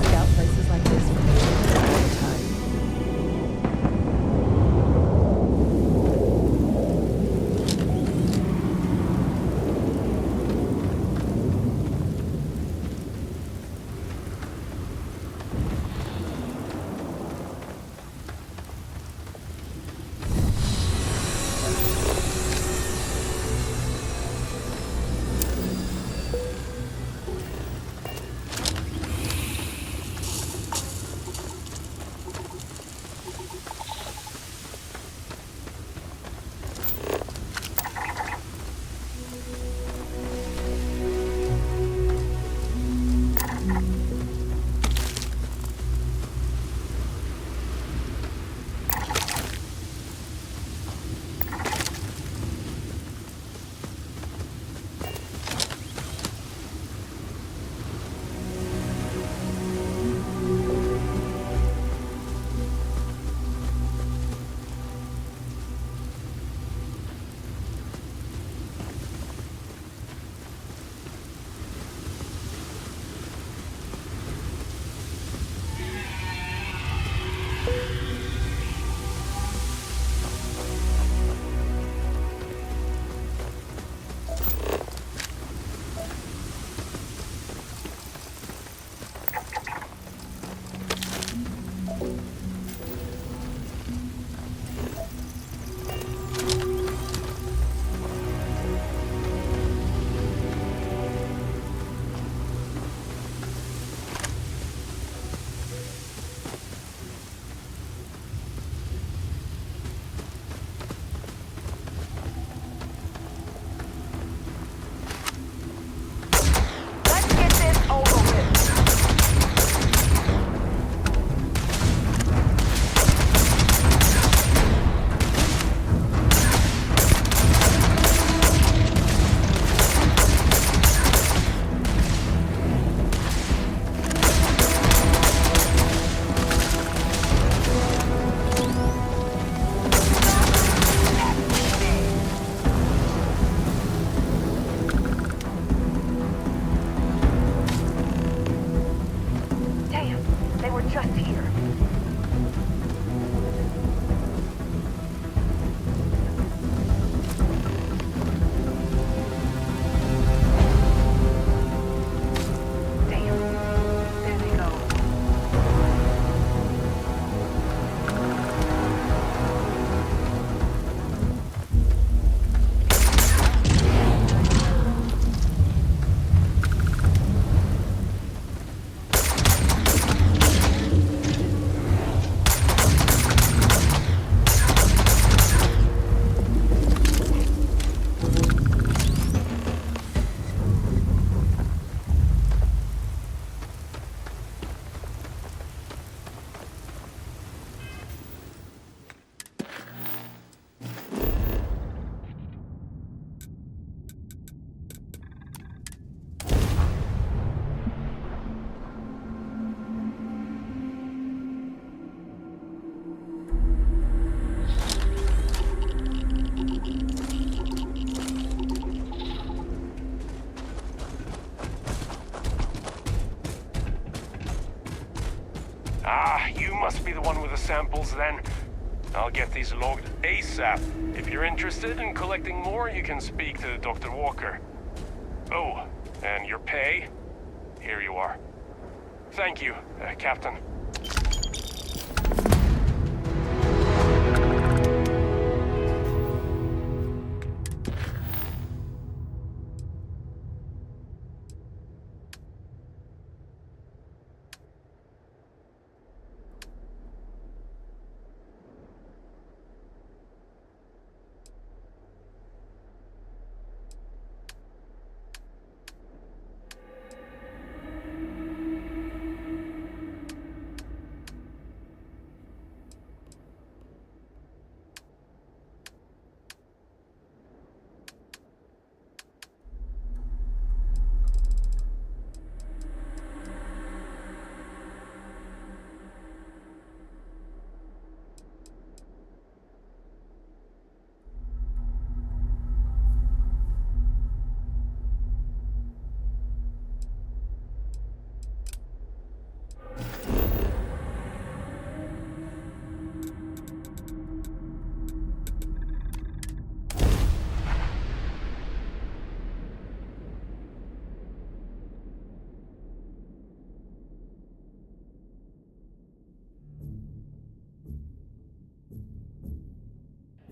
Scout places like this for a long time. must be the one with the samples then. I'll get these logged ASAP. If you're interested in collecting more, you can speak to Dr. Walker. Oh, and your pay? Here you are. Thank you, Captain.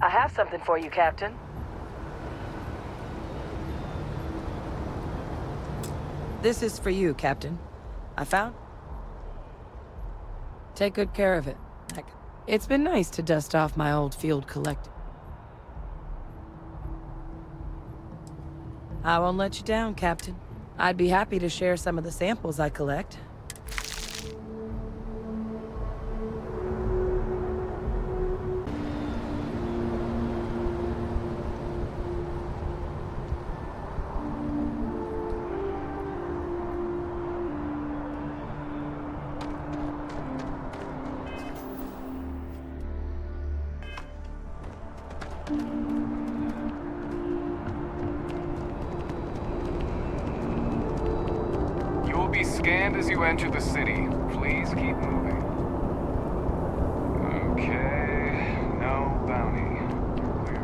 I have something for you, Captain. This is for you, Captain. I found... Take good care of it. It's been nice to dust off my old field collector. I won't let you down, Captain. I'd be happy to share some of the samples I collect. You will be scanned as you enter the city. Please keep moving. Okay, no bounty. Clear.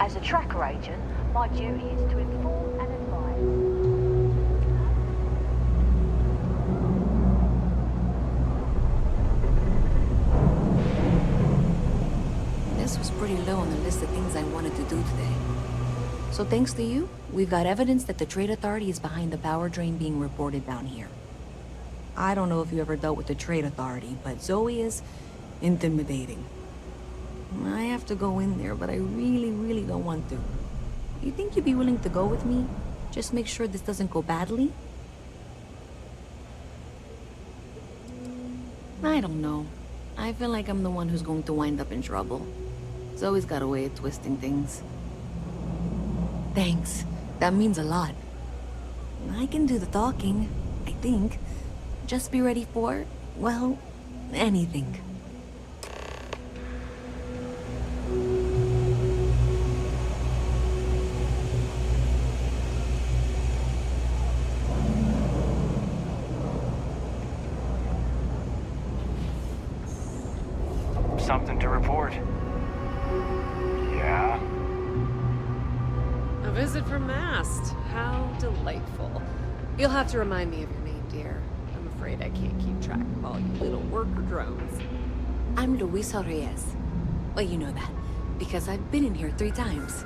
As a tracker agent, my duty is to inform and advise. This was pretty low on the list of things I wanted to do today. So thanks to you, we've got evidence that the Trade Authority is behind the power drain being reported down here. I don't know if you ever dealt with the Trade Authority, but Zoe is intimidating. I have to go in there, but I really don't want to. You think you'd be willing to go with me? Just make sure this doesn't go badly? I don't know. I feel like I'm the one who's going to wind up in trouble. Zoe's got a way of twisting things. Thanks. That means a lot. I can do the talking, I think. Just be ready for, well, anything. Something to report. Yeah? A visit from Mast. How delightful. You'll have to remind me of your name, dear. I'm afraid I can't keep track of all you little worker drones. I'm Luisa Reyes. Well, you know that, because I've been in here 3 times.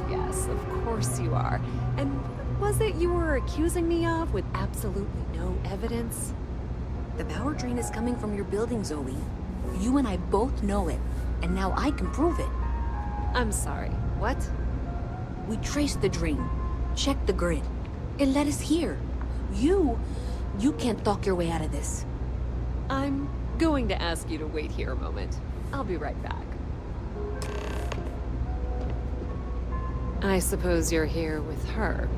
Yes, of course you are. And what was it you were accusing me of with absolutely no evidence? The power drain is coming from your building, Zoe. You and I both know it, and now I can prove it. I'm sorry, what? We traced the drain, checked the grid. It led us here. You can't talk your way out of this. I'm going to ask you to wait here a moment. I'll be right back. I suppose you're here with her.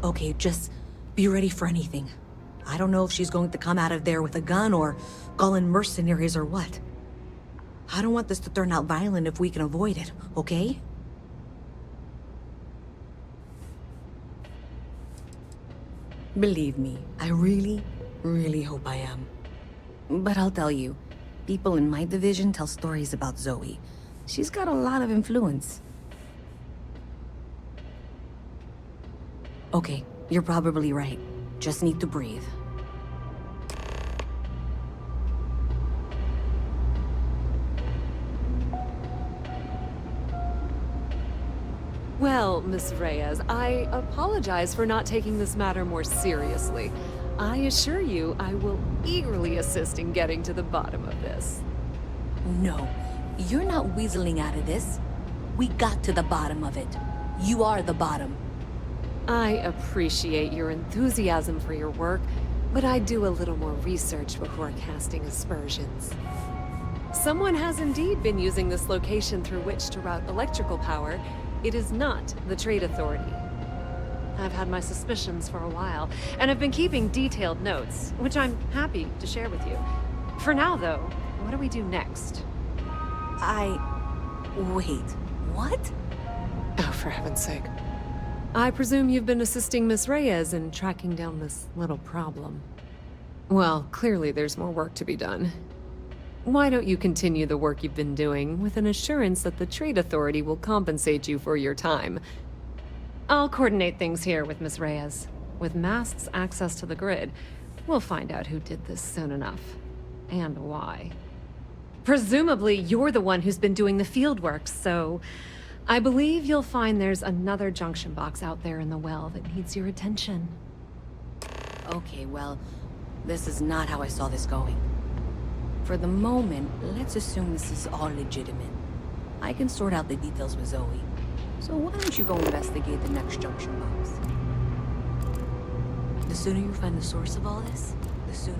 Okay, just be ready for anything. I don't know if she's going to come out of there with a gun or call in mercenaries or what. I don't want this to turn out violent if we can avoid it, okay? Believe me, I really, really hope I am. But I'll tell you, people in my division tell stories about Zoe. She's got a lot of influence. Okay, you're probably right. Just need to breathe. Well, Miss Reyes, I apologize for not taking this matter more seriously. I assure you, I will eagerly assist in getting to the bottom of this. No, you're not weaseling out of this. We got to the bottom of it. You are the bottom. I appreciate your enthusiasm for your work, but I'd do a little more research before casting aspersions. Someone has indeed been using this location through which to route electrical power. It is not the Trade Authority. I've had my suspicions for a while, and have been keeping detailed notes, which I'm happy to share with you. For now, though, what do we do next? Wait, what? Oh, for heaven's sake. I presume you've been assisting Miss Reyes in tracking down this little problem. Well, clearly there's more work to be done. Why don't you continue the work you've been doing with an assurance that the Trade Authority will compensate you for your time? I'll coordinate things here with Miss Reyes. With Mast's access to the grid, we'll find out who did this soon enough. And why. Presumably, you're the one who's been doing the field work, so I believe you'll find there's another junction box out there in the well that needs your attention. Okay, well, this is not how I saw this going. For the moment, let's assume this is all legitimate. I can sort out the details with Zoe. So why don't you go investigate the next junction box? The sooner you find the source of all this, the sooner...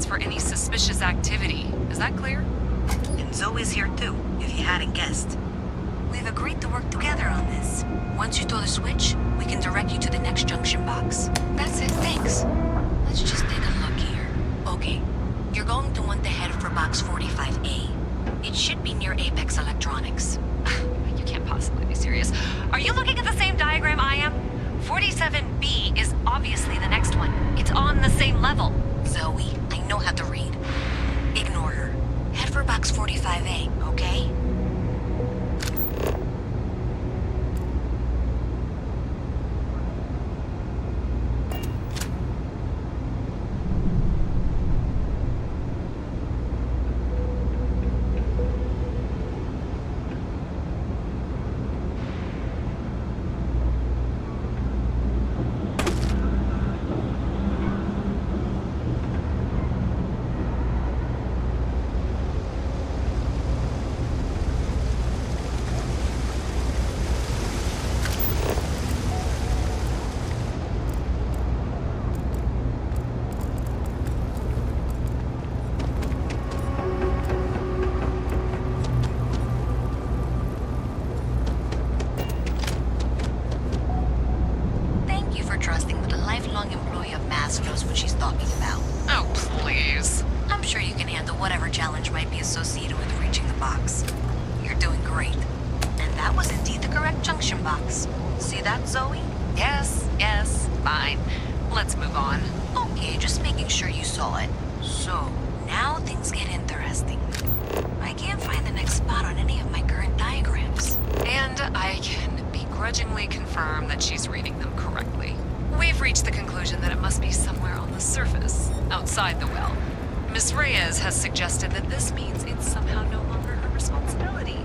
For any suspicious activity. Is that clear? And Zoe's here too, if you hadn't guessed. We've agreed to work together on this. Once you throw the switch, we can direct you to the next junction box. That's it, thanks. Let's just take a look here. Okay, you're going to want to head for box 45A. It should be near Apex Electronics. You can't possibly be serious. Are you looking at the same diagram I am? 47B is obviously the next one. It's on the same level. Zoe, I know how to read. Ignore her. Head for box 45A, okay? news. I'm sure you can handle whatever challenge might be associated with reaching the box. You're doing great. And that was indeed the correct junction box. See that, Zoe? Yes, fine. Let's move on. Okay, just making sure you saw it. So, now things get interesting. I can't find the next spot on any of my current diagrams. And I can begrudgingly confirm that she's reading them correctly. We've reached the conclusion that it must be somewhere on the surface, outside the well. Miss Reyes has suggested that this means it's somehow no longer her responsibility.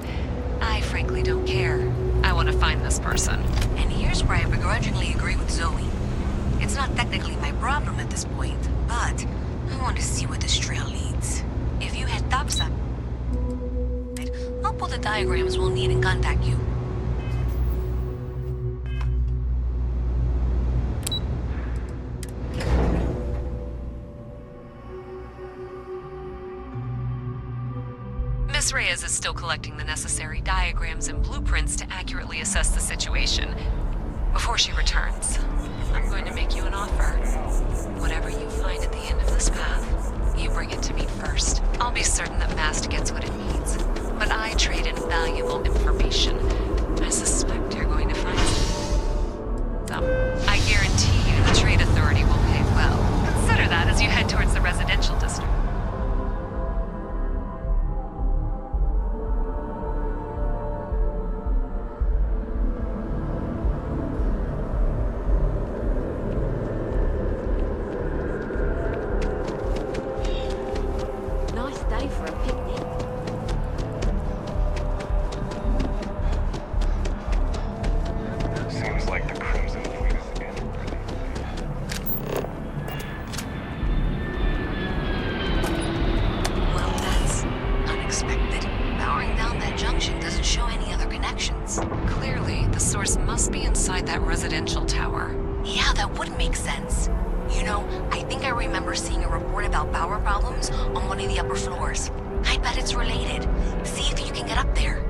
I frankly don't care. I want to find this person. And here's where I begrudgingly agree with Zoe. It's not technically my problem at this point, but I want to see where this trail leads. If you head topside, I'll pull the diagrams we'll need and contact you. Miss Reyes is still collecting the necessary diagrams and blueprints to accurately assess the situation. Before she returns, I'm going to make you an offer. Whatever you find at the end of this path, you bring it to me first. I'll be certain that Mast gets what it needs, but I trade in valuable information. I suspect you're going to find some. I guarantee you the Trade Authority will pay well. Consider that as you head towards the residential district. Nice day for a picnic. Seems like the Crimson Fleet is in. Well, that's unexpected. Powering down that junction doesn't show any other connections. Clearly, the source must be inside that residential tower. Yeah, that would make sense. You know, I think I remember seeing a report about power problems on one of the upper floors. I bet it's related. See if you can get up there.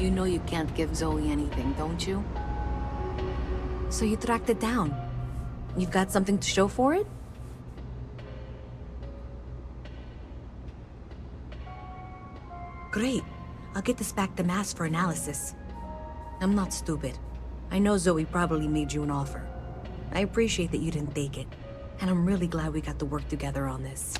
You know you can't give Zoe anything, don't you? So you tracked it down. You've got something to show for it? Great. I'll get this back to Mass for analysis. I'm not stupid. I know Zoe probably made you an offer. I appreciate that you didn't take it. And I'm really glad we got to work together on this.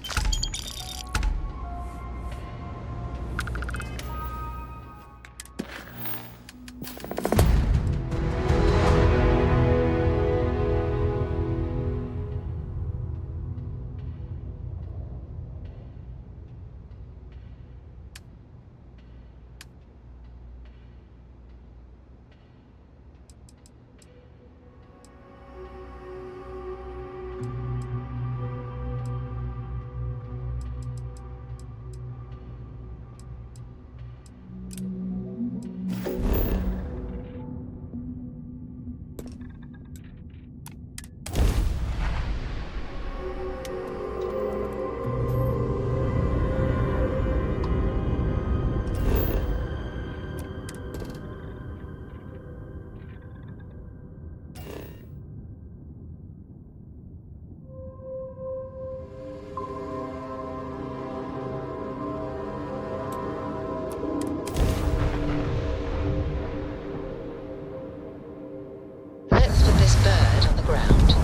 Let's put this bird on the ground.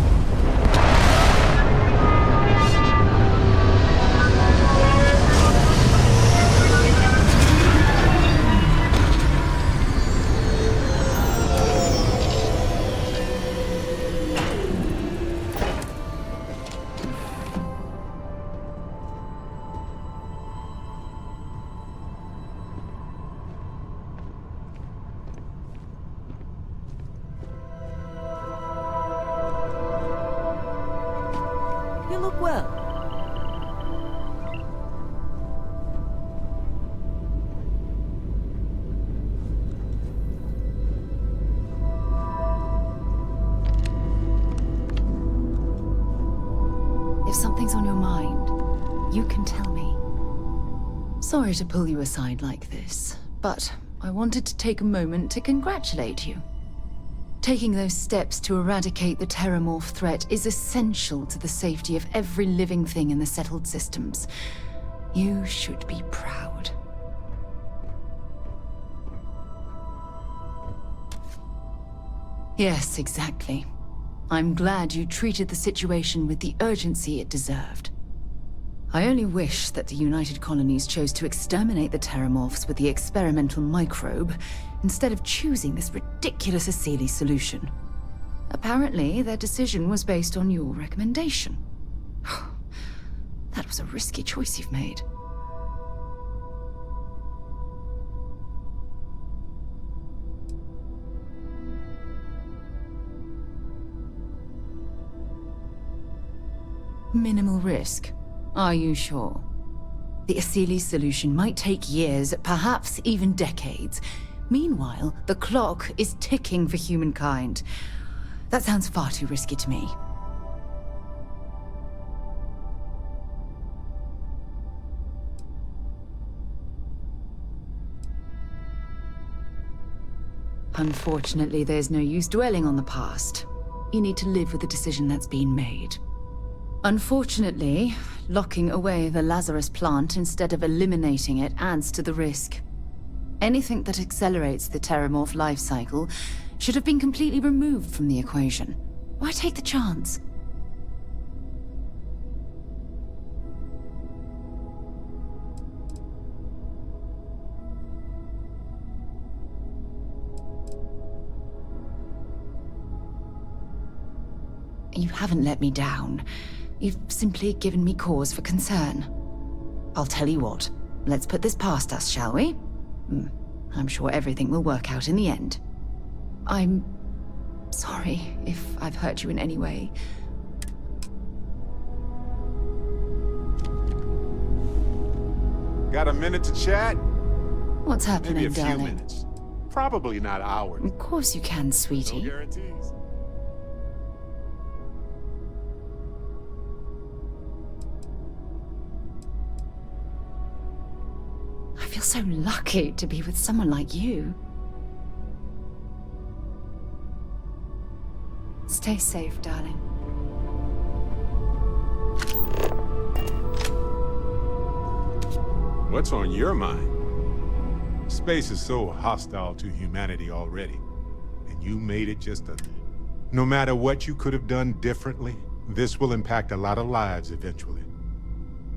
You look well. If something's on your mind, you can tell me. Sorry to pull you aside like this, but I wanted to take a moment to congratulate you. Taking those steps to eradicate the terramorph threat is essential to the safety of every living thing in the settled systems. You should be proud. Yes, exactly. I'm glad you treated the situation with the urgency it deserved. I only wish that the United Colonies chose to exterminate the terramorphs with the experimental microbe, instead of choosing this ridiculous Asili solution. Apparently, their decision was based on your recommendation. That was a risky choice you've made. Minimal risk. Are you sure? The Asili solution might take years, perhaps even decades. Meanwhile, the clock is ticking for humankind. That sounds far too risky to me. Unfortunately, there's no use dwelling on the past. You need to live with the decision that's been made. Unfortunately, locking away the Lazarus plant instead of eliminating it adds to the risk. Anything that accelerates the terramorph life cycle should have been completely removed from the equation. Why take the chance? You haven't let me down. You've simply given me cause for concern. I'll tell you what, let's put this past us, shall we? I'm sure everything will work out in the end. I'm sorry if I've hurt you in any way. Got a minute to chat? What's happening, Maybe a few darling? minutes. Probably not hours. Of course you can, sweetie. No guarantees. I feel so lucky to be with someone like you. Stay safe, darling. What's on your mind? Space is so hostile to humanity already, and you made it just a... No matter what you could have done differently, this will impact a lot of lives eventually.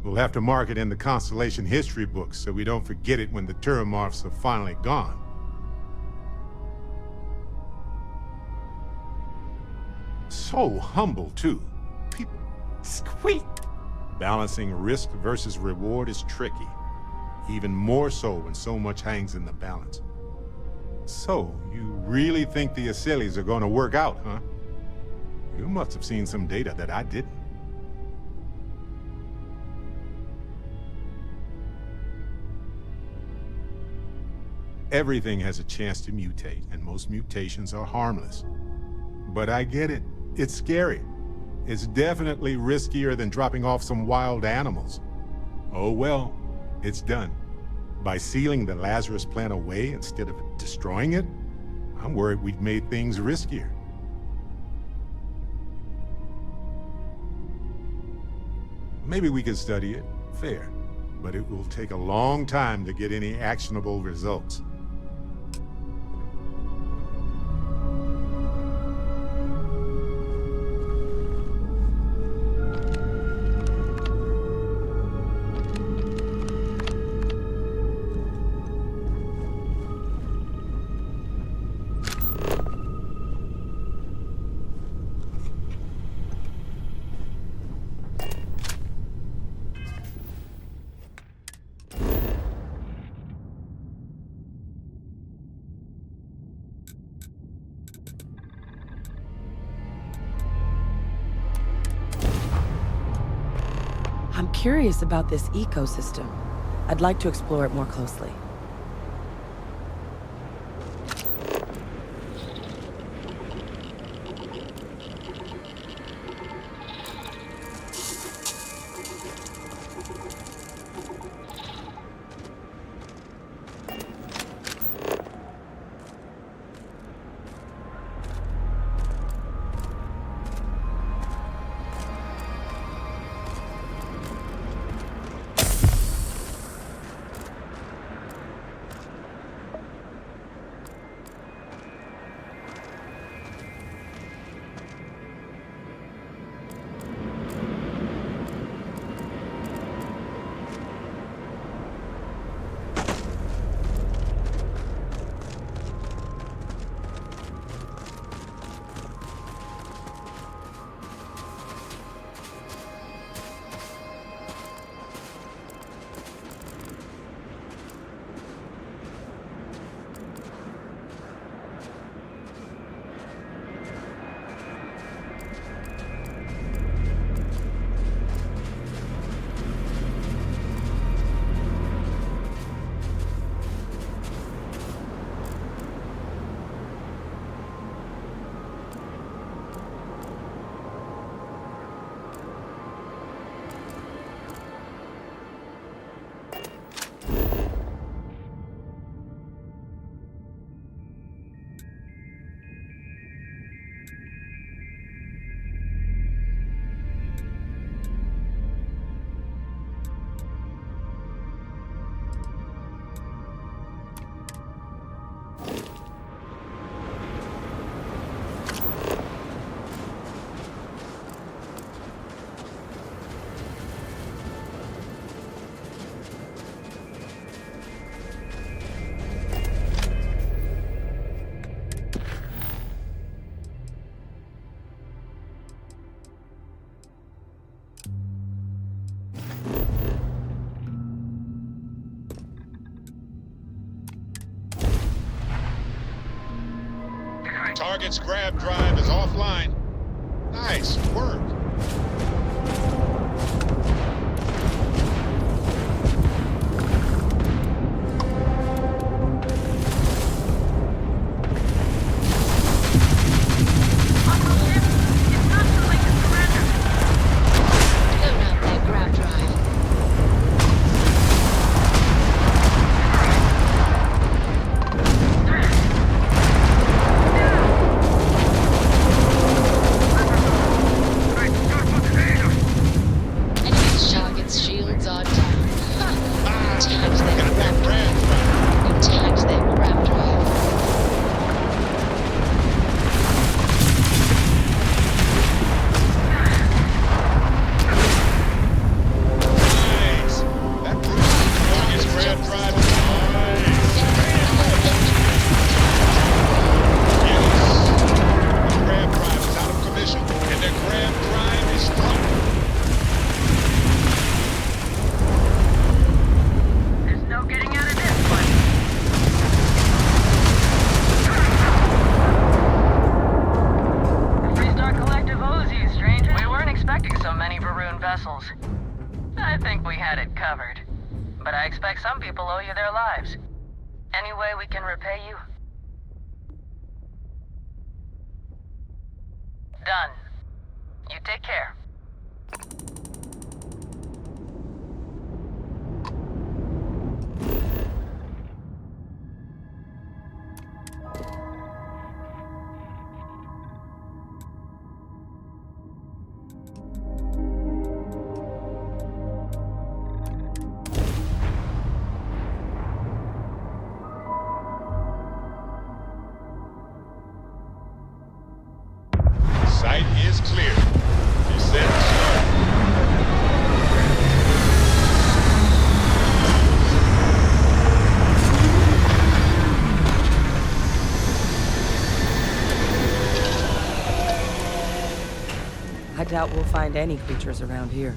We'll have to mark it in the Constellation history books so we don't forget it when the Terramorphs are finally gone. So humble, too. People... Squeak! Balancing risk versus reward is tricky. Even more so when so much hangs in the balance. So, you really think the Asylees are going to work out, huh? You must have seen some data that I didn't. Everything has a chance to mutate, and most mutations are harmless. But I get it. It's scary. It's definitely riskier than dropping off some wild animals. Oh well, it's done. By sealing the Lazarus plant away instead of destroying it, I'm worried we've made things riskier. Maybe we could study it, fair, but it will take a long time to get any actionable results. I'm curious about this ecosystem. I'd like to explore it more closely. Target's grab drive is offline. Nice work. many Varun vessels. I think we had it covered. But I expect some people owe you their lives. Any way we can repay you? Done. You take care. Site is clear. Descent start. I doubt we'll find any creatures around here.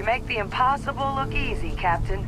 make the impossible look easy, Captain.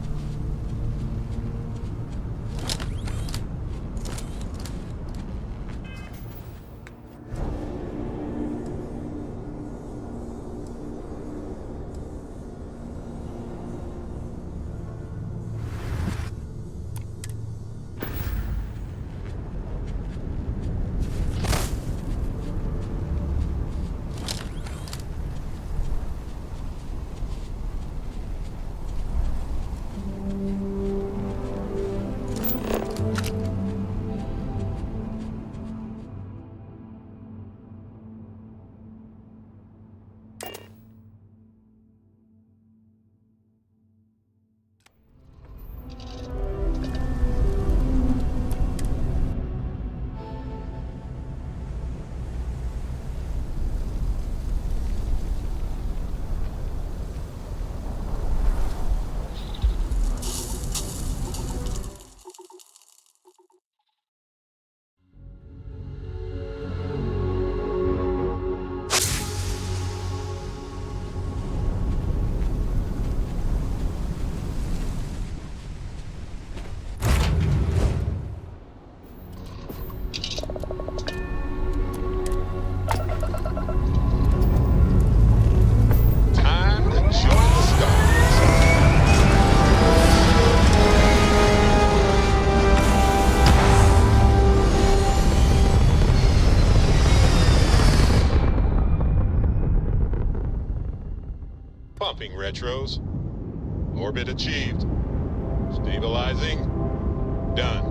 Pumping retros. Orbit achieved. Stabilizing. Done.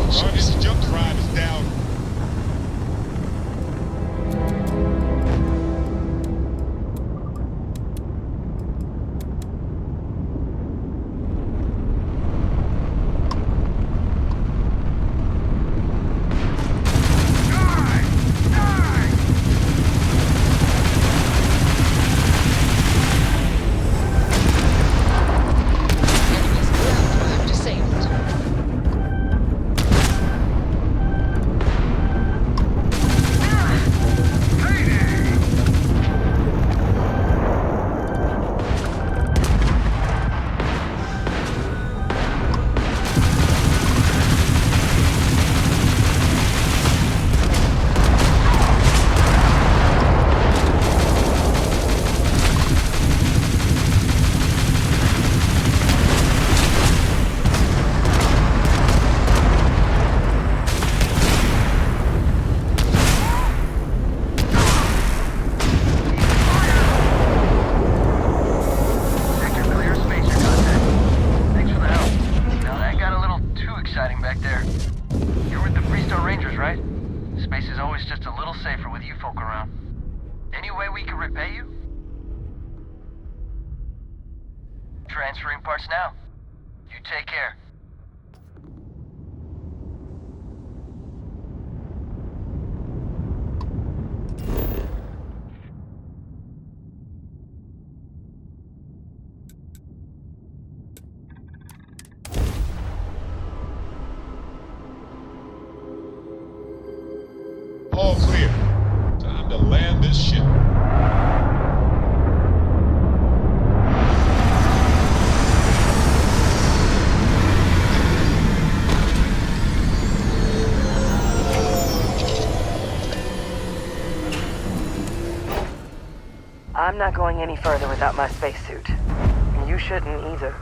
Target's jump drive is down. Transferring parts now. You take care. All clear. Time to land this ship. I'm not going any further without my spacesuit. You shouldn't either.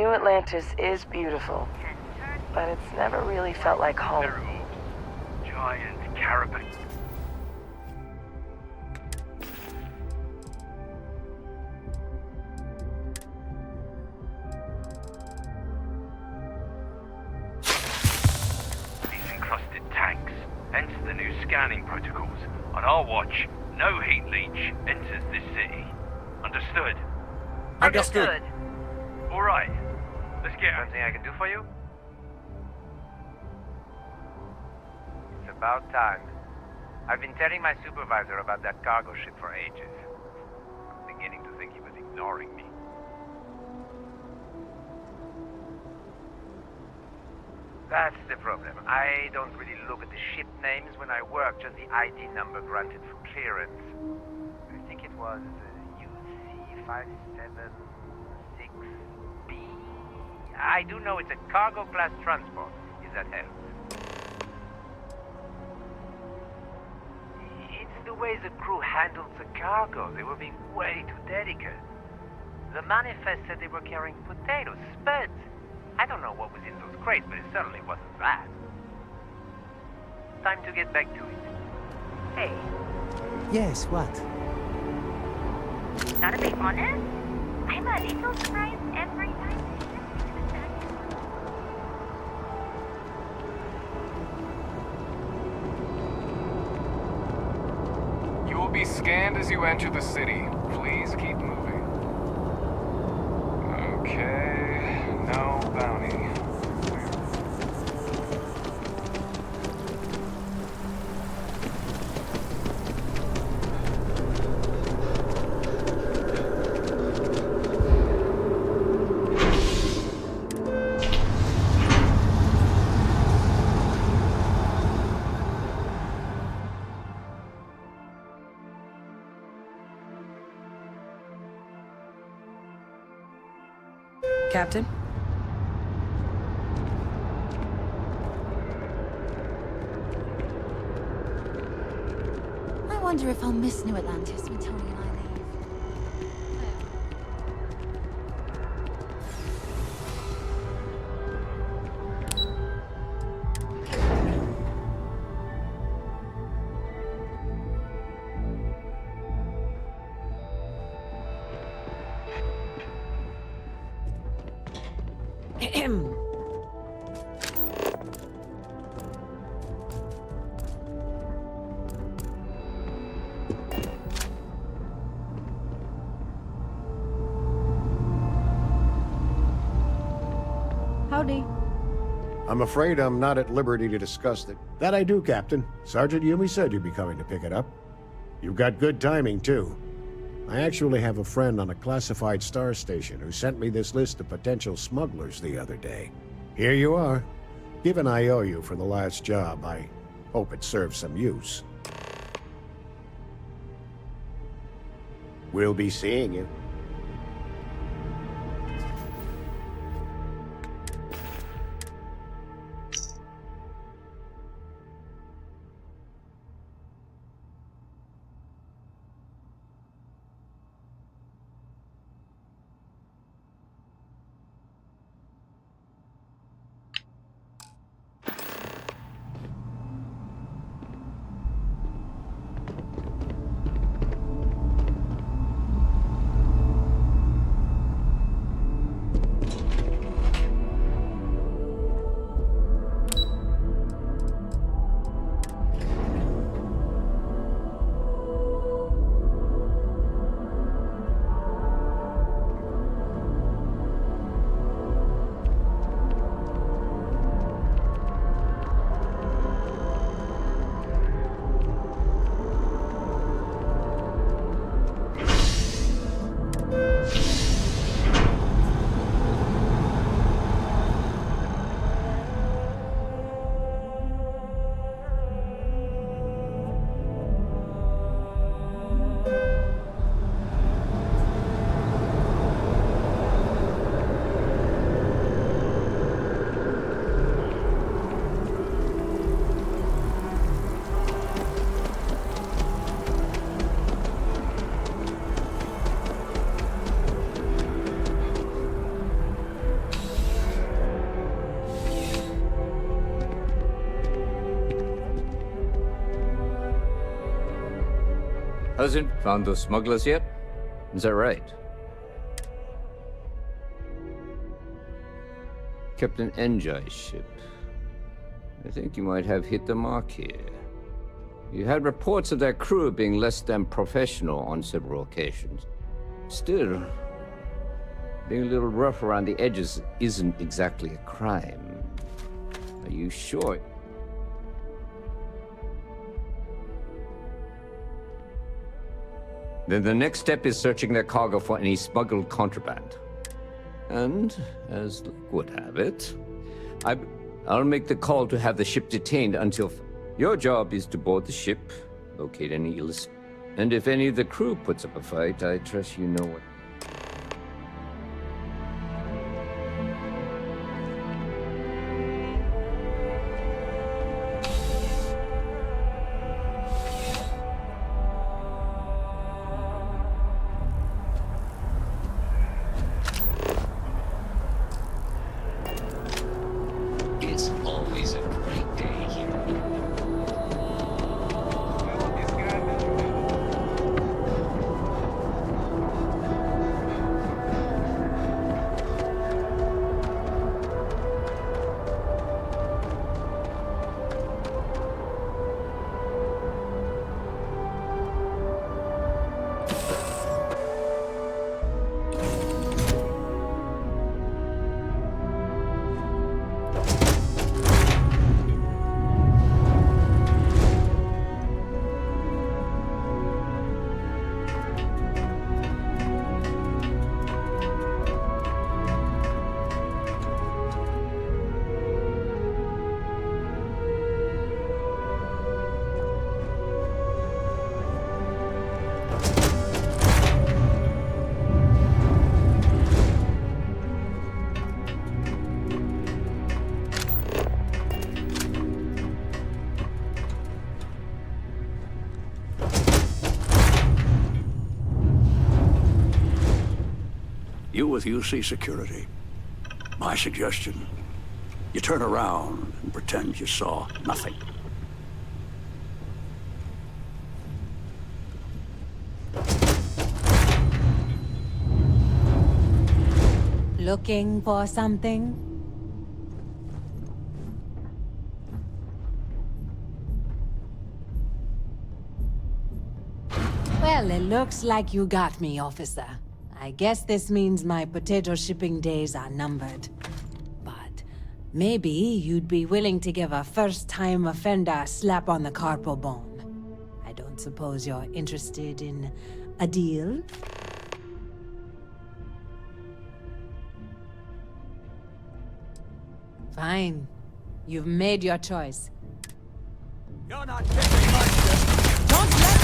New Atlantis is beautiful, but it's never really felt like home. Giant carapace. These encrusted tanks, hence the new scanning protocols. On our watch, no heat leach enters this city. Understood? Understood. All right. Let's get something I can do for you? It's about time. I've been telling my supervisor about that cargo ship for ages. I'm beginning to think he was ignoring me. That's the problem. I don't really look at the ship names when I work, just the ID number granted for clearance. I think it was UC576B. I do know it's a cargo class transport, if that helps. It's the the way the crew handled the cargo, they were being way too delicate. The manifest said they were carrying potatoes, spuds. I don't know what was in those crates, but it certainly wasn't that. Time to get back to it. Hey. Yes, what? Gotta be honest, I'm a little surprised every time. You will be scanned as you enter the city. Please keep moving. Okay, no bounty. Captain? I wonder if I'll miss New Atlantis when Tony and I leave. Howdy. I'm afraid I'm not at liberty to discuss it. That I do, Captain. Sergeant Yumi said you'd be coming to pick it up. You've got good timing, too. I actually have a friend on a classified star station who sent me this list of potential smugglers the other day. Here you are. Given I owe you for the last job, I hope it serves some use. We'll be seeing you. Hasn't found those smugglers yet? Is that right? Captain Enjai's ship. I think you might have hit the mark here. You had reports of their crew being less than professional on several occasions. Still, being a little rough around the edges isn't exactly a crime. Are you sure? Then the next step is searching their cargo for any smuggled contraband. And, as luck would have it, I'll make the call to have the ship detained until... Your job is to board the ship, locate any illicit... And if any of the crew puts up a fight, I trust you know what... You with UC Security. My suggestion, you turn around and pretend you saw nothing. Looking for something? Well, it looks like you got me, officer. I guess this means my potato shipping days are numbered. But maybe you'd be willing to give a first-time offender a slap on the carpal bone. I don't suppose you're interested in a deal? Fine. You've made your choice. You're not taking much. Don't let...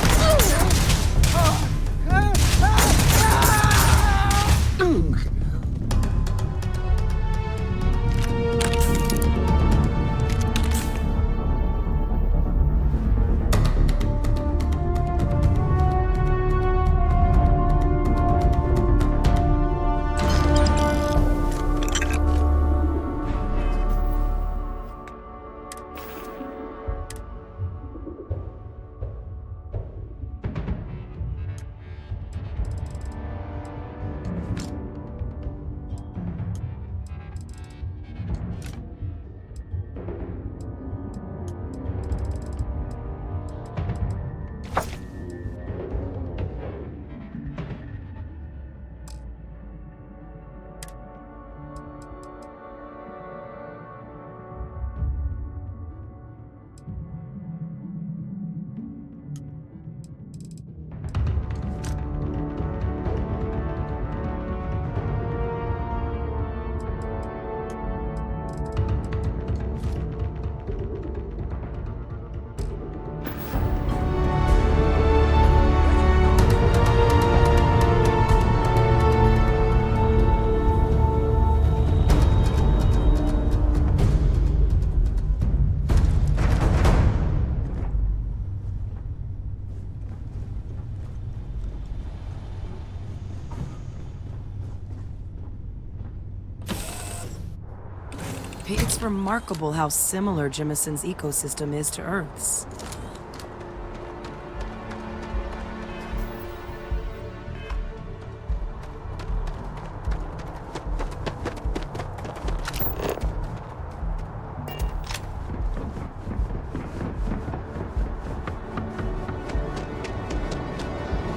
It's remarkable how similar Jemisin's ecosystem is to Earth's.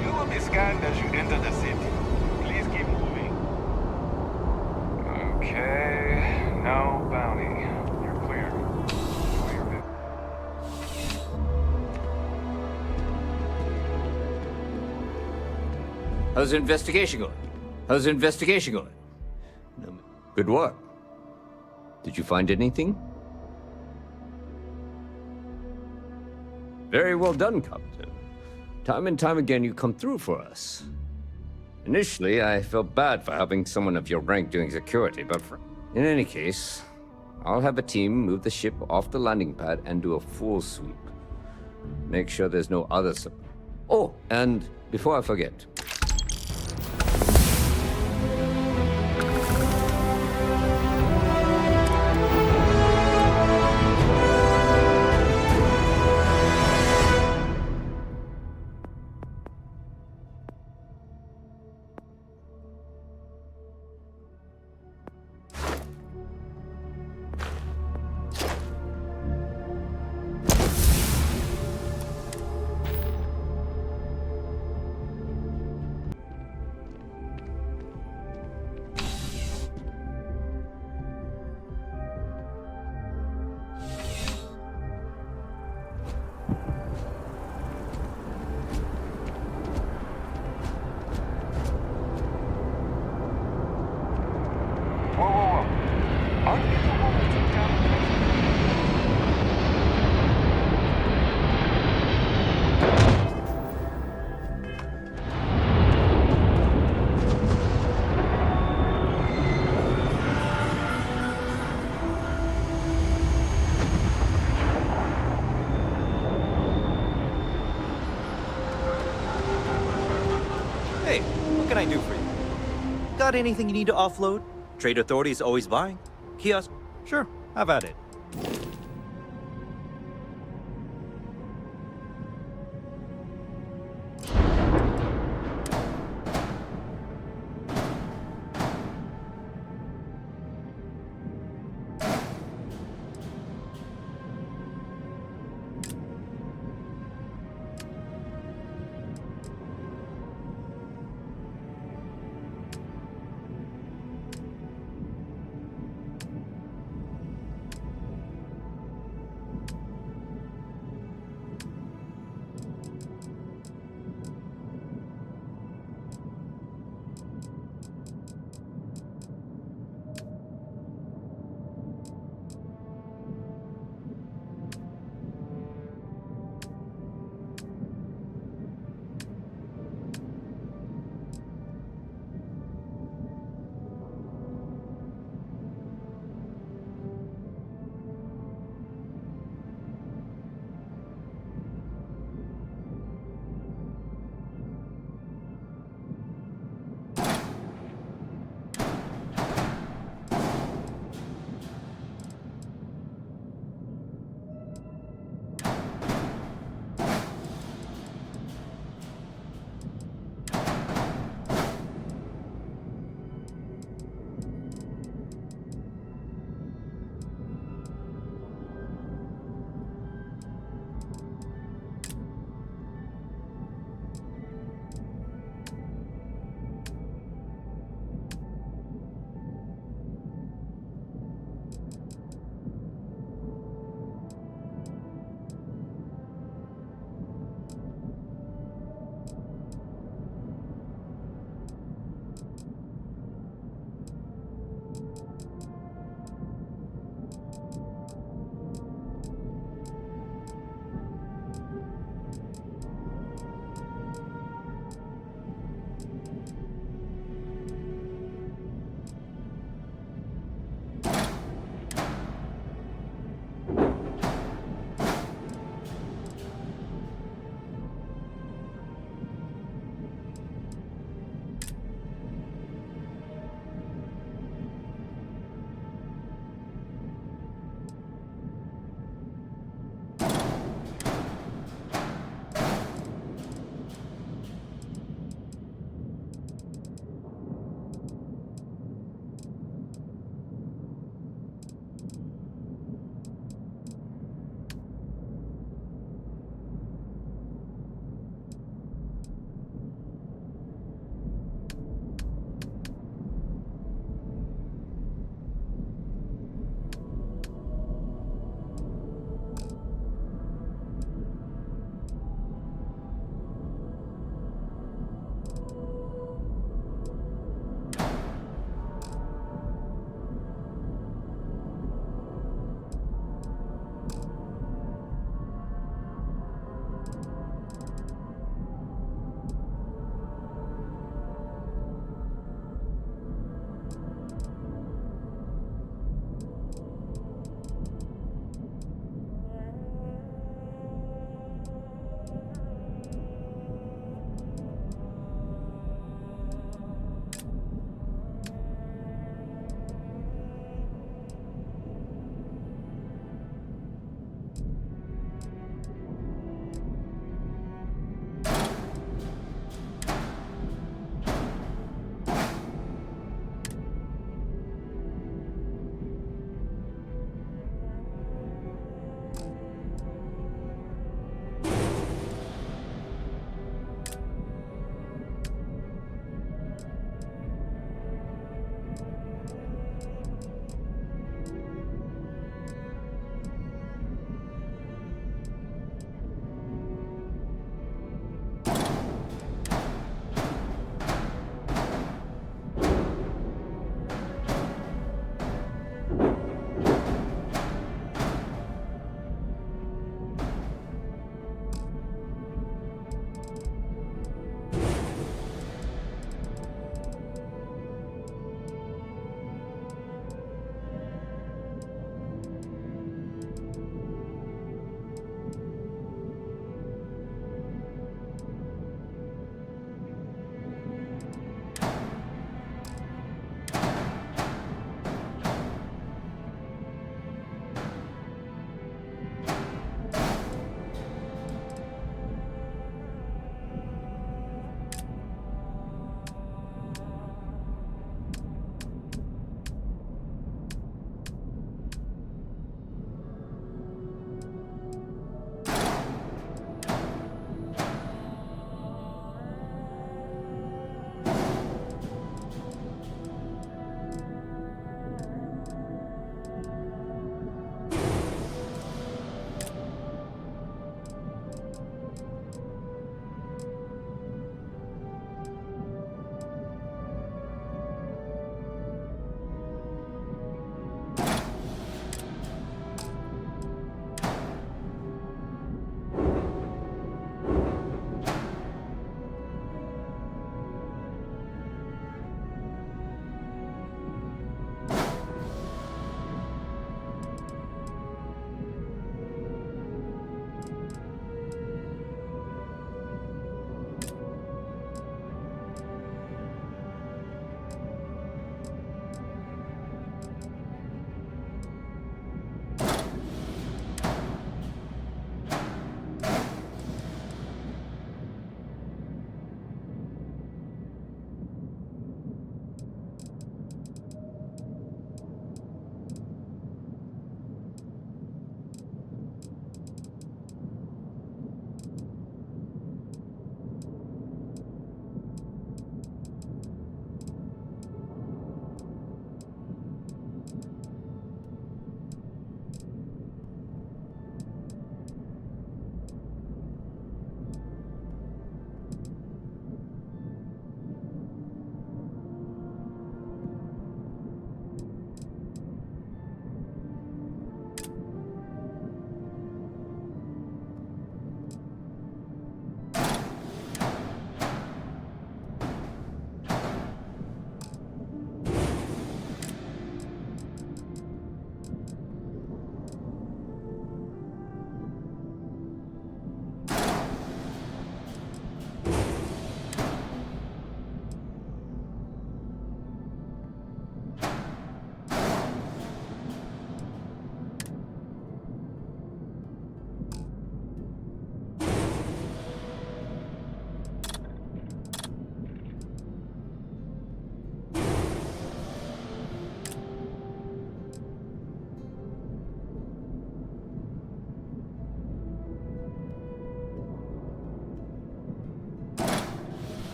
You will be scanned as you enter the city. Please keep moving. Okay, no bounty. You're clear. Enjoy your bit. How's the investigation going? How's the investigation going? Good work. Did you find anything? Very well done, Captain. Time and time again, you come through for us. Initially, I felt bad for having someone of your rank doing security, but in any case, I'll have a team move the ship off the landing pad and do a full sweep. Make sure there's no other Oh, and before I forget, Hey, what can I do for you? Got anything you need to offload? Trade Authority is always buying. Kiosk? Sure, have at it.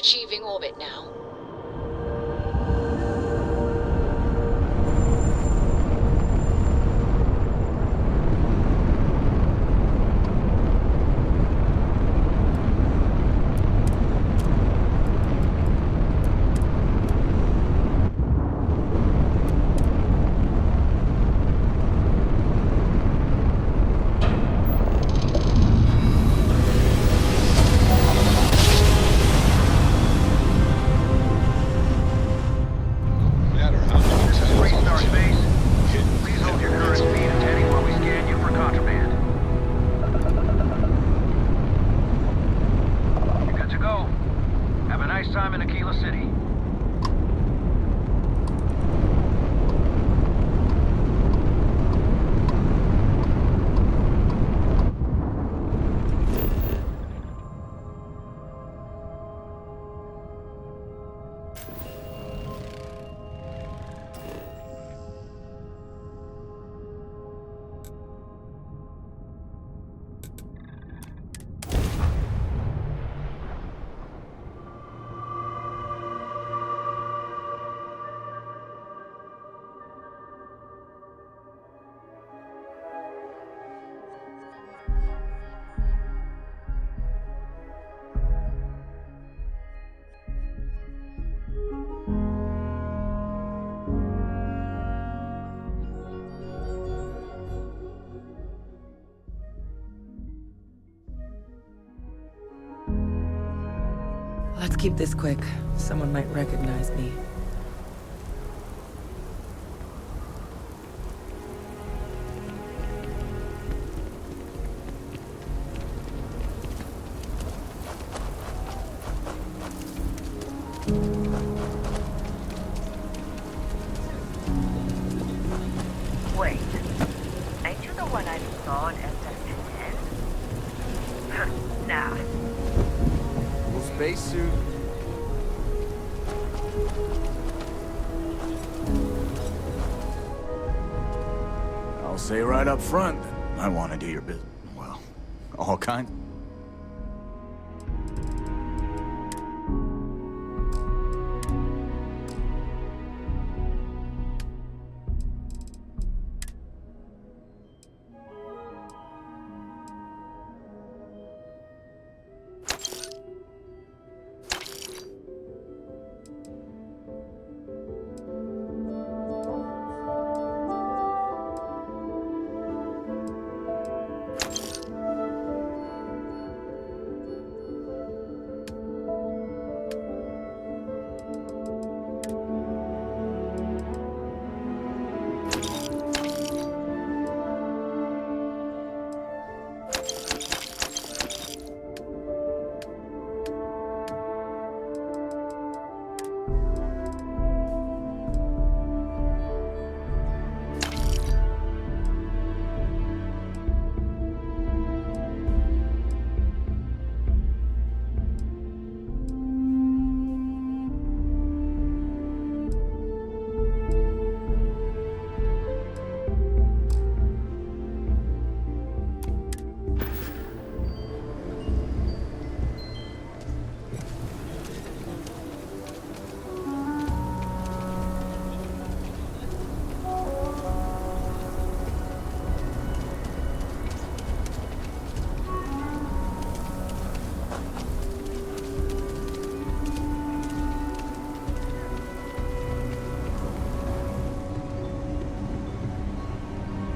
Achieving orbit now. Let's keep this quick. Someone might recognize me. Wait, ain't you the one I saw in SF10? Nah. Full spacesuit. I'll say right up front that I want to do your business. Well, all kinds.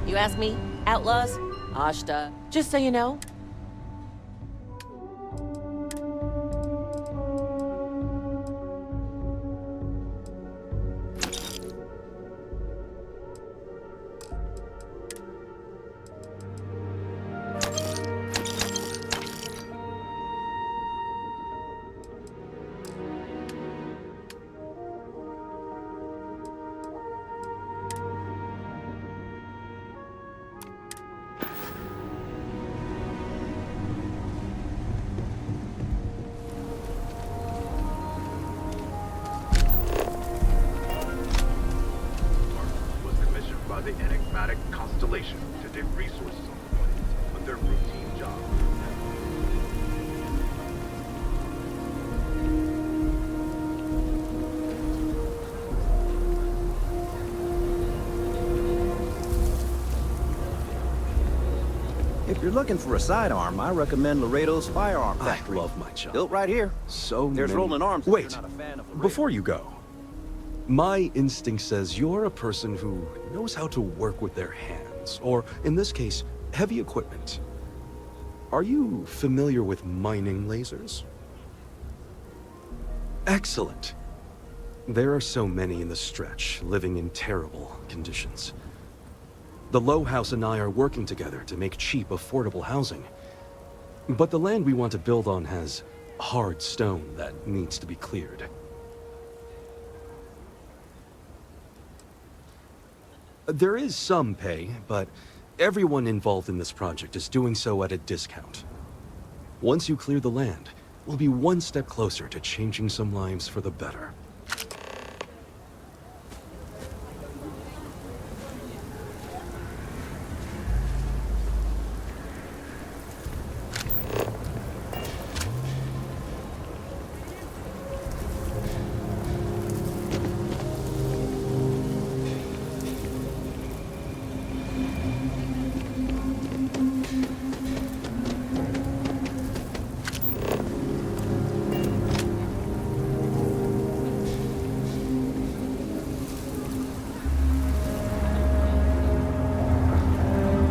You ask me? Outlaws? Ashta. Just so you know. The enigmatic constellation to dig resources on the planet, but their routine job. If you're looking for a sidearm, I recommend Laredo's Firearm Factory. I love my job. Built right here. There's rolling arms. If Wait, you're not a fan of Laredo. before you go. My instinct says you're a person who knows how to work with their hands, or in this case, heavy equipment. Are you familiar with mining lasers? Excellent. There are so many in the stretch, living in terrible conditions. The Low House and I are working together to make cheap, affordable housing. But the land we want to build on has hard stone that needs to be cleared. There is some pay, but everyone involved in this project is doing so at a discount. Once you clear the land, we'll be one step closer to changing some lives for the better.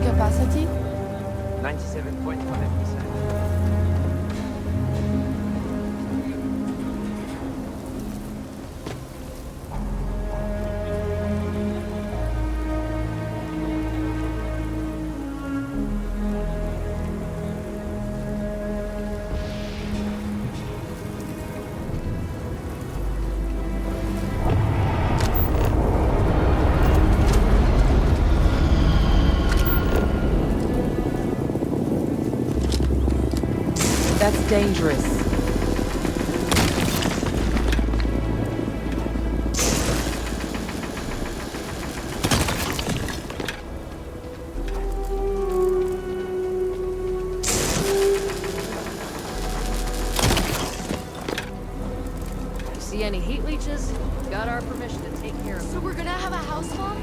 Capacity? 97.5%. That's dangerous. See any heat leeches? Got our permission to take care of them. So we're gonna have a house bomb?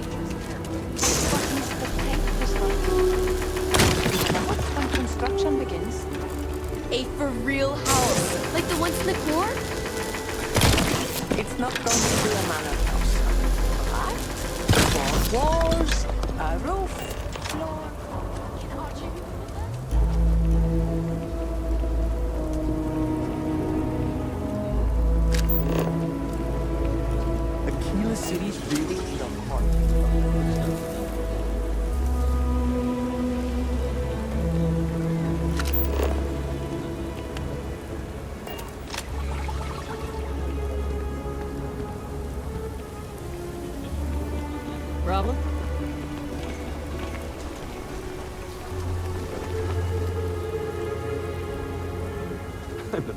What's when construction begins? A for real house? Like the ones in the core? It's not going to be a manor house. Alright? 4 walls, a roof, floor. Can Archie be with us? Aquila City's really in the heart. Problem?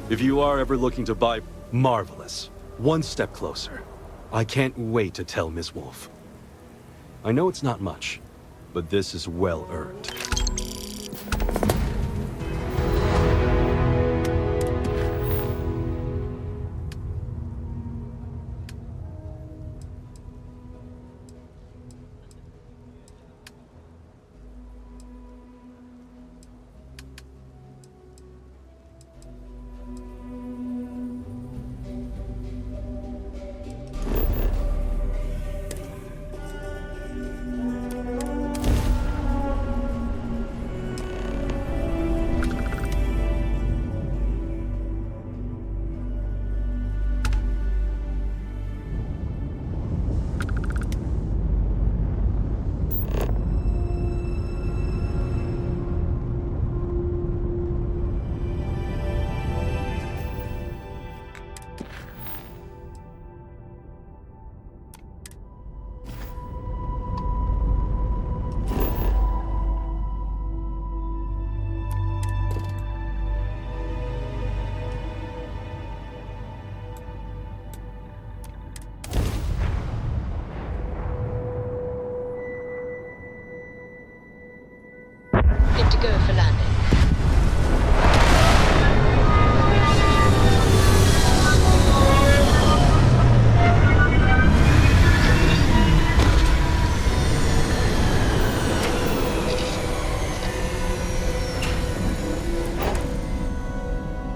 If you are ever looking to buy, marvelous. One step closer. I can't wait to tell Ms. Wolf. I know it's not much, but this is well earned. Good to go for landing.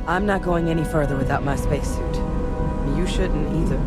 I'm not going any further without my spacesuit. You shouldn't either.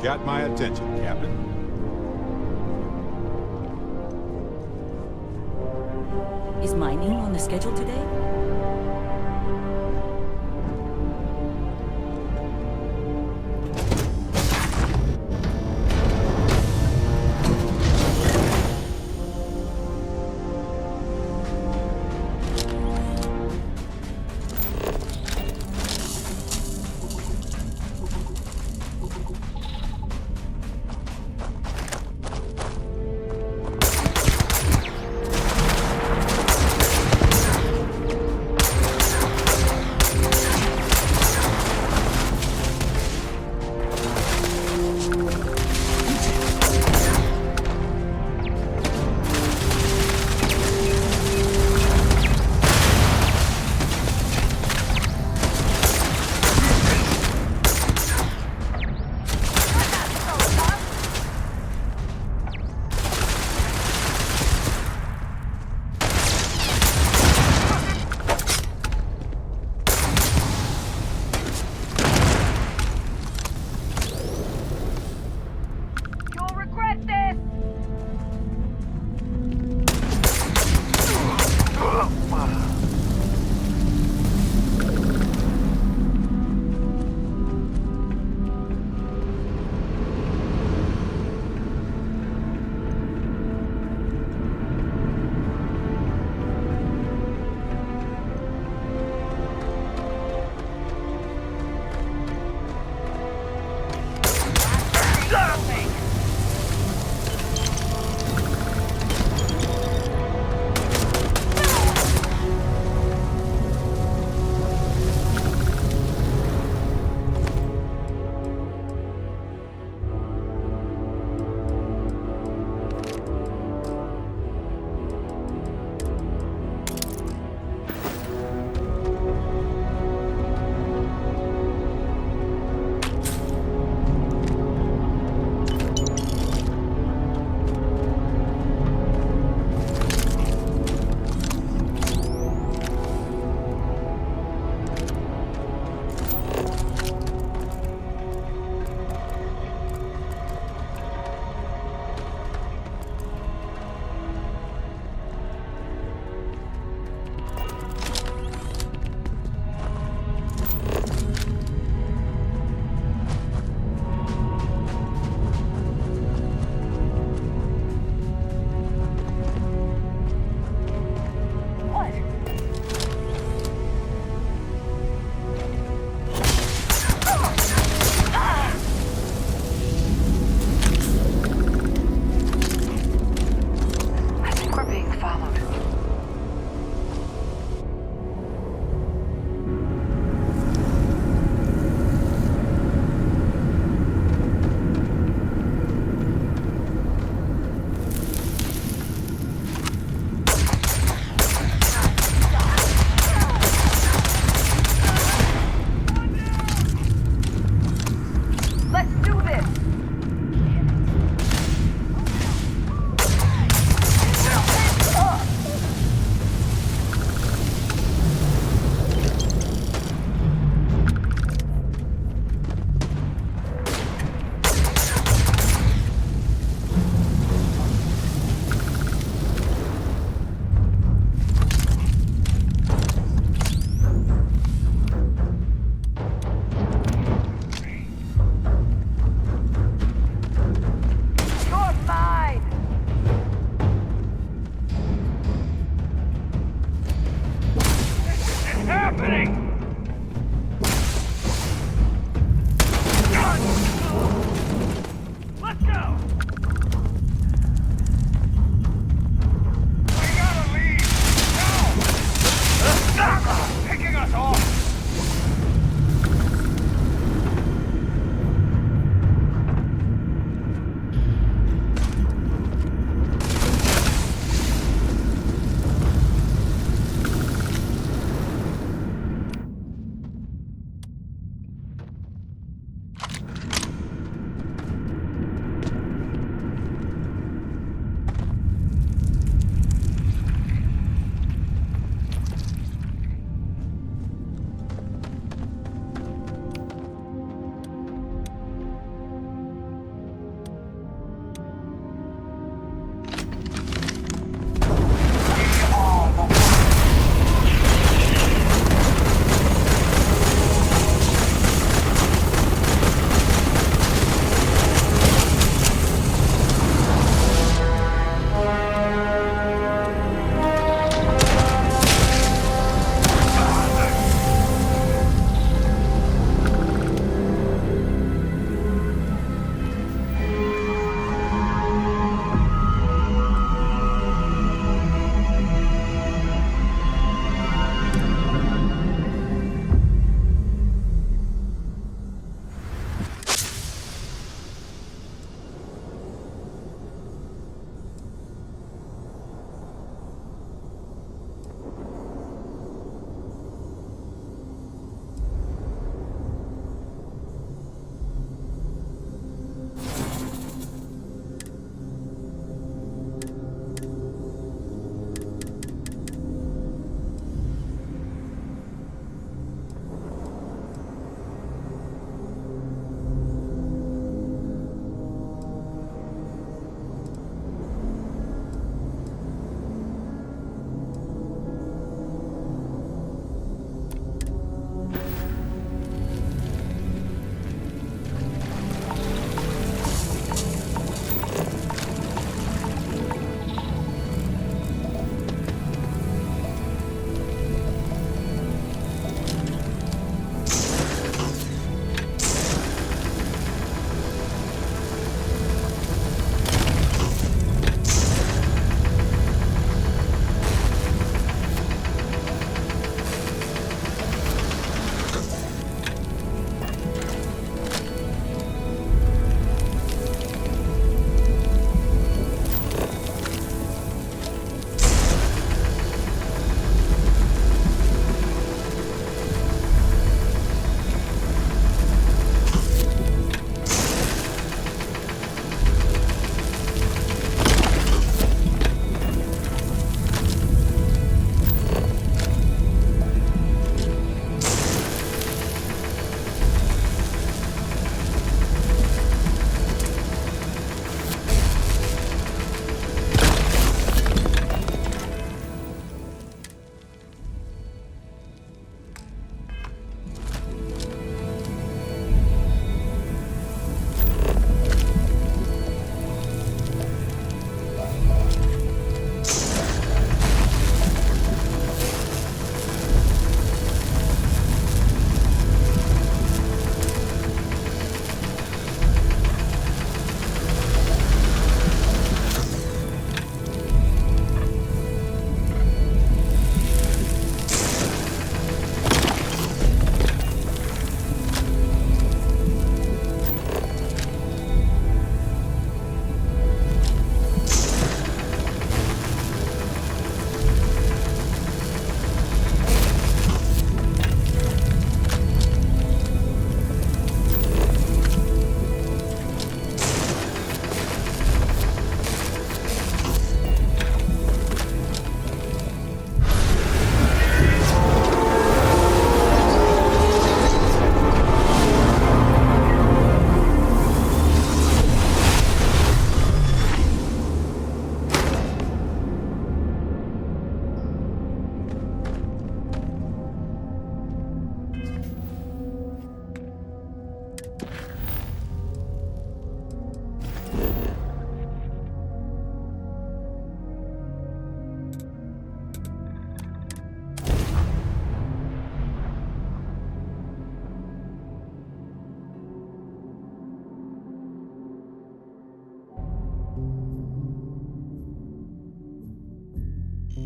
got my attention, Captain. Is mining on the schedule today?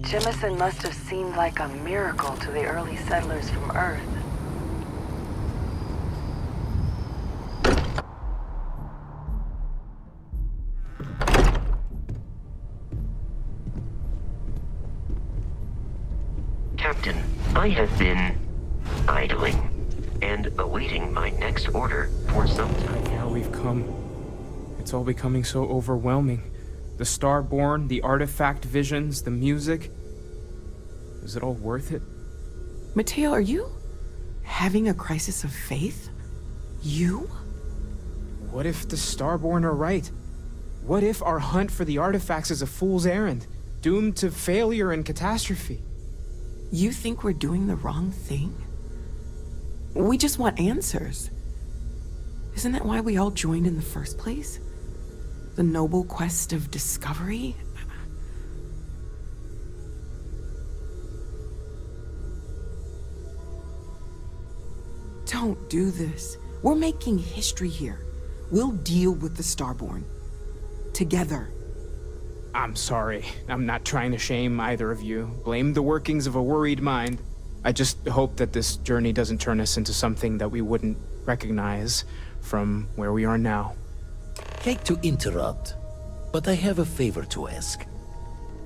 Jemison must have seemed like a miracle to the early settlers from Earth. Captain, I have been idling and awaiting my next order for some time now. How we've come. It's all becoming so overwhelming. The Starborn, the artifact visions, the music. Is it all worth it? Mateo, are you having a crisis of faith? You? What if the Starborn are right? What if our hunt for the artifacts is a fool's errand, doomed to failure and catastrophe? You think we're doing the wrong thing? We just want answers. Isn't that why we all joined in the first place? The noble quest of discovery? Don't do this. We're making history here. We'll deal with the Starborn. Together. I'm sorry. I'm not trying to shame either of you. Blame the workings of a worried mind. I just hope that this journey doesn't turn us into something that we wouldn't recognize from where we are now. Hate to interrupt, but I have a favor to ask.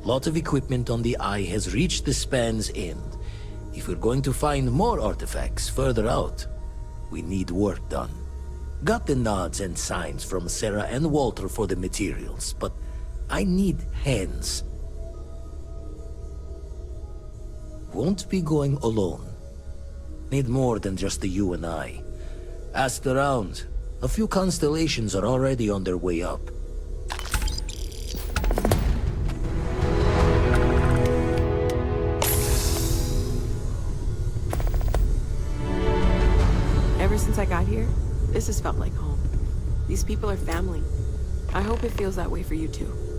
Lot of equipment on the Eye has reached the span's end. If we're going to find more artifacts further out, we need work done. Got the nods and signs from Sarah and Walter for the materials, but I need hands. Won't be going alone. Need more than just the you and I. Asked around. A few constellations are already on their way up. Ever since I got here, this has felt like home. These people are family. I hope it feels that way for you too.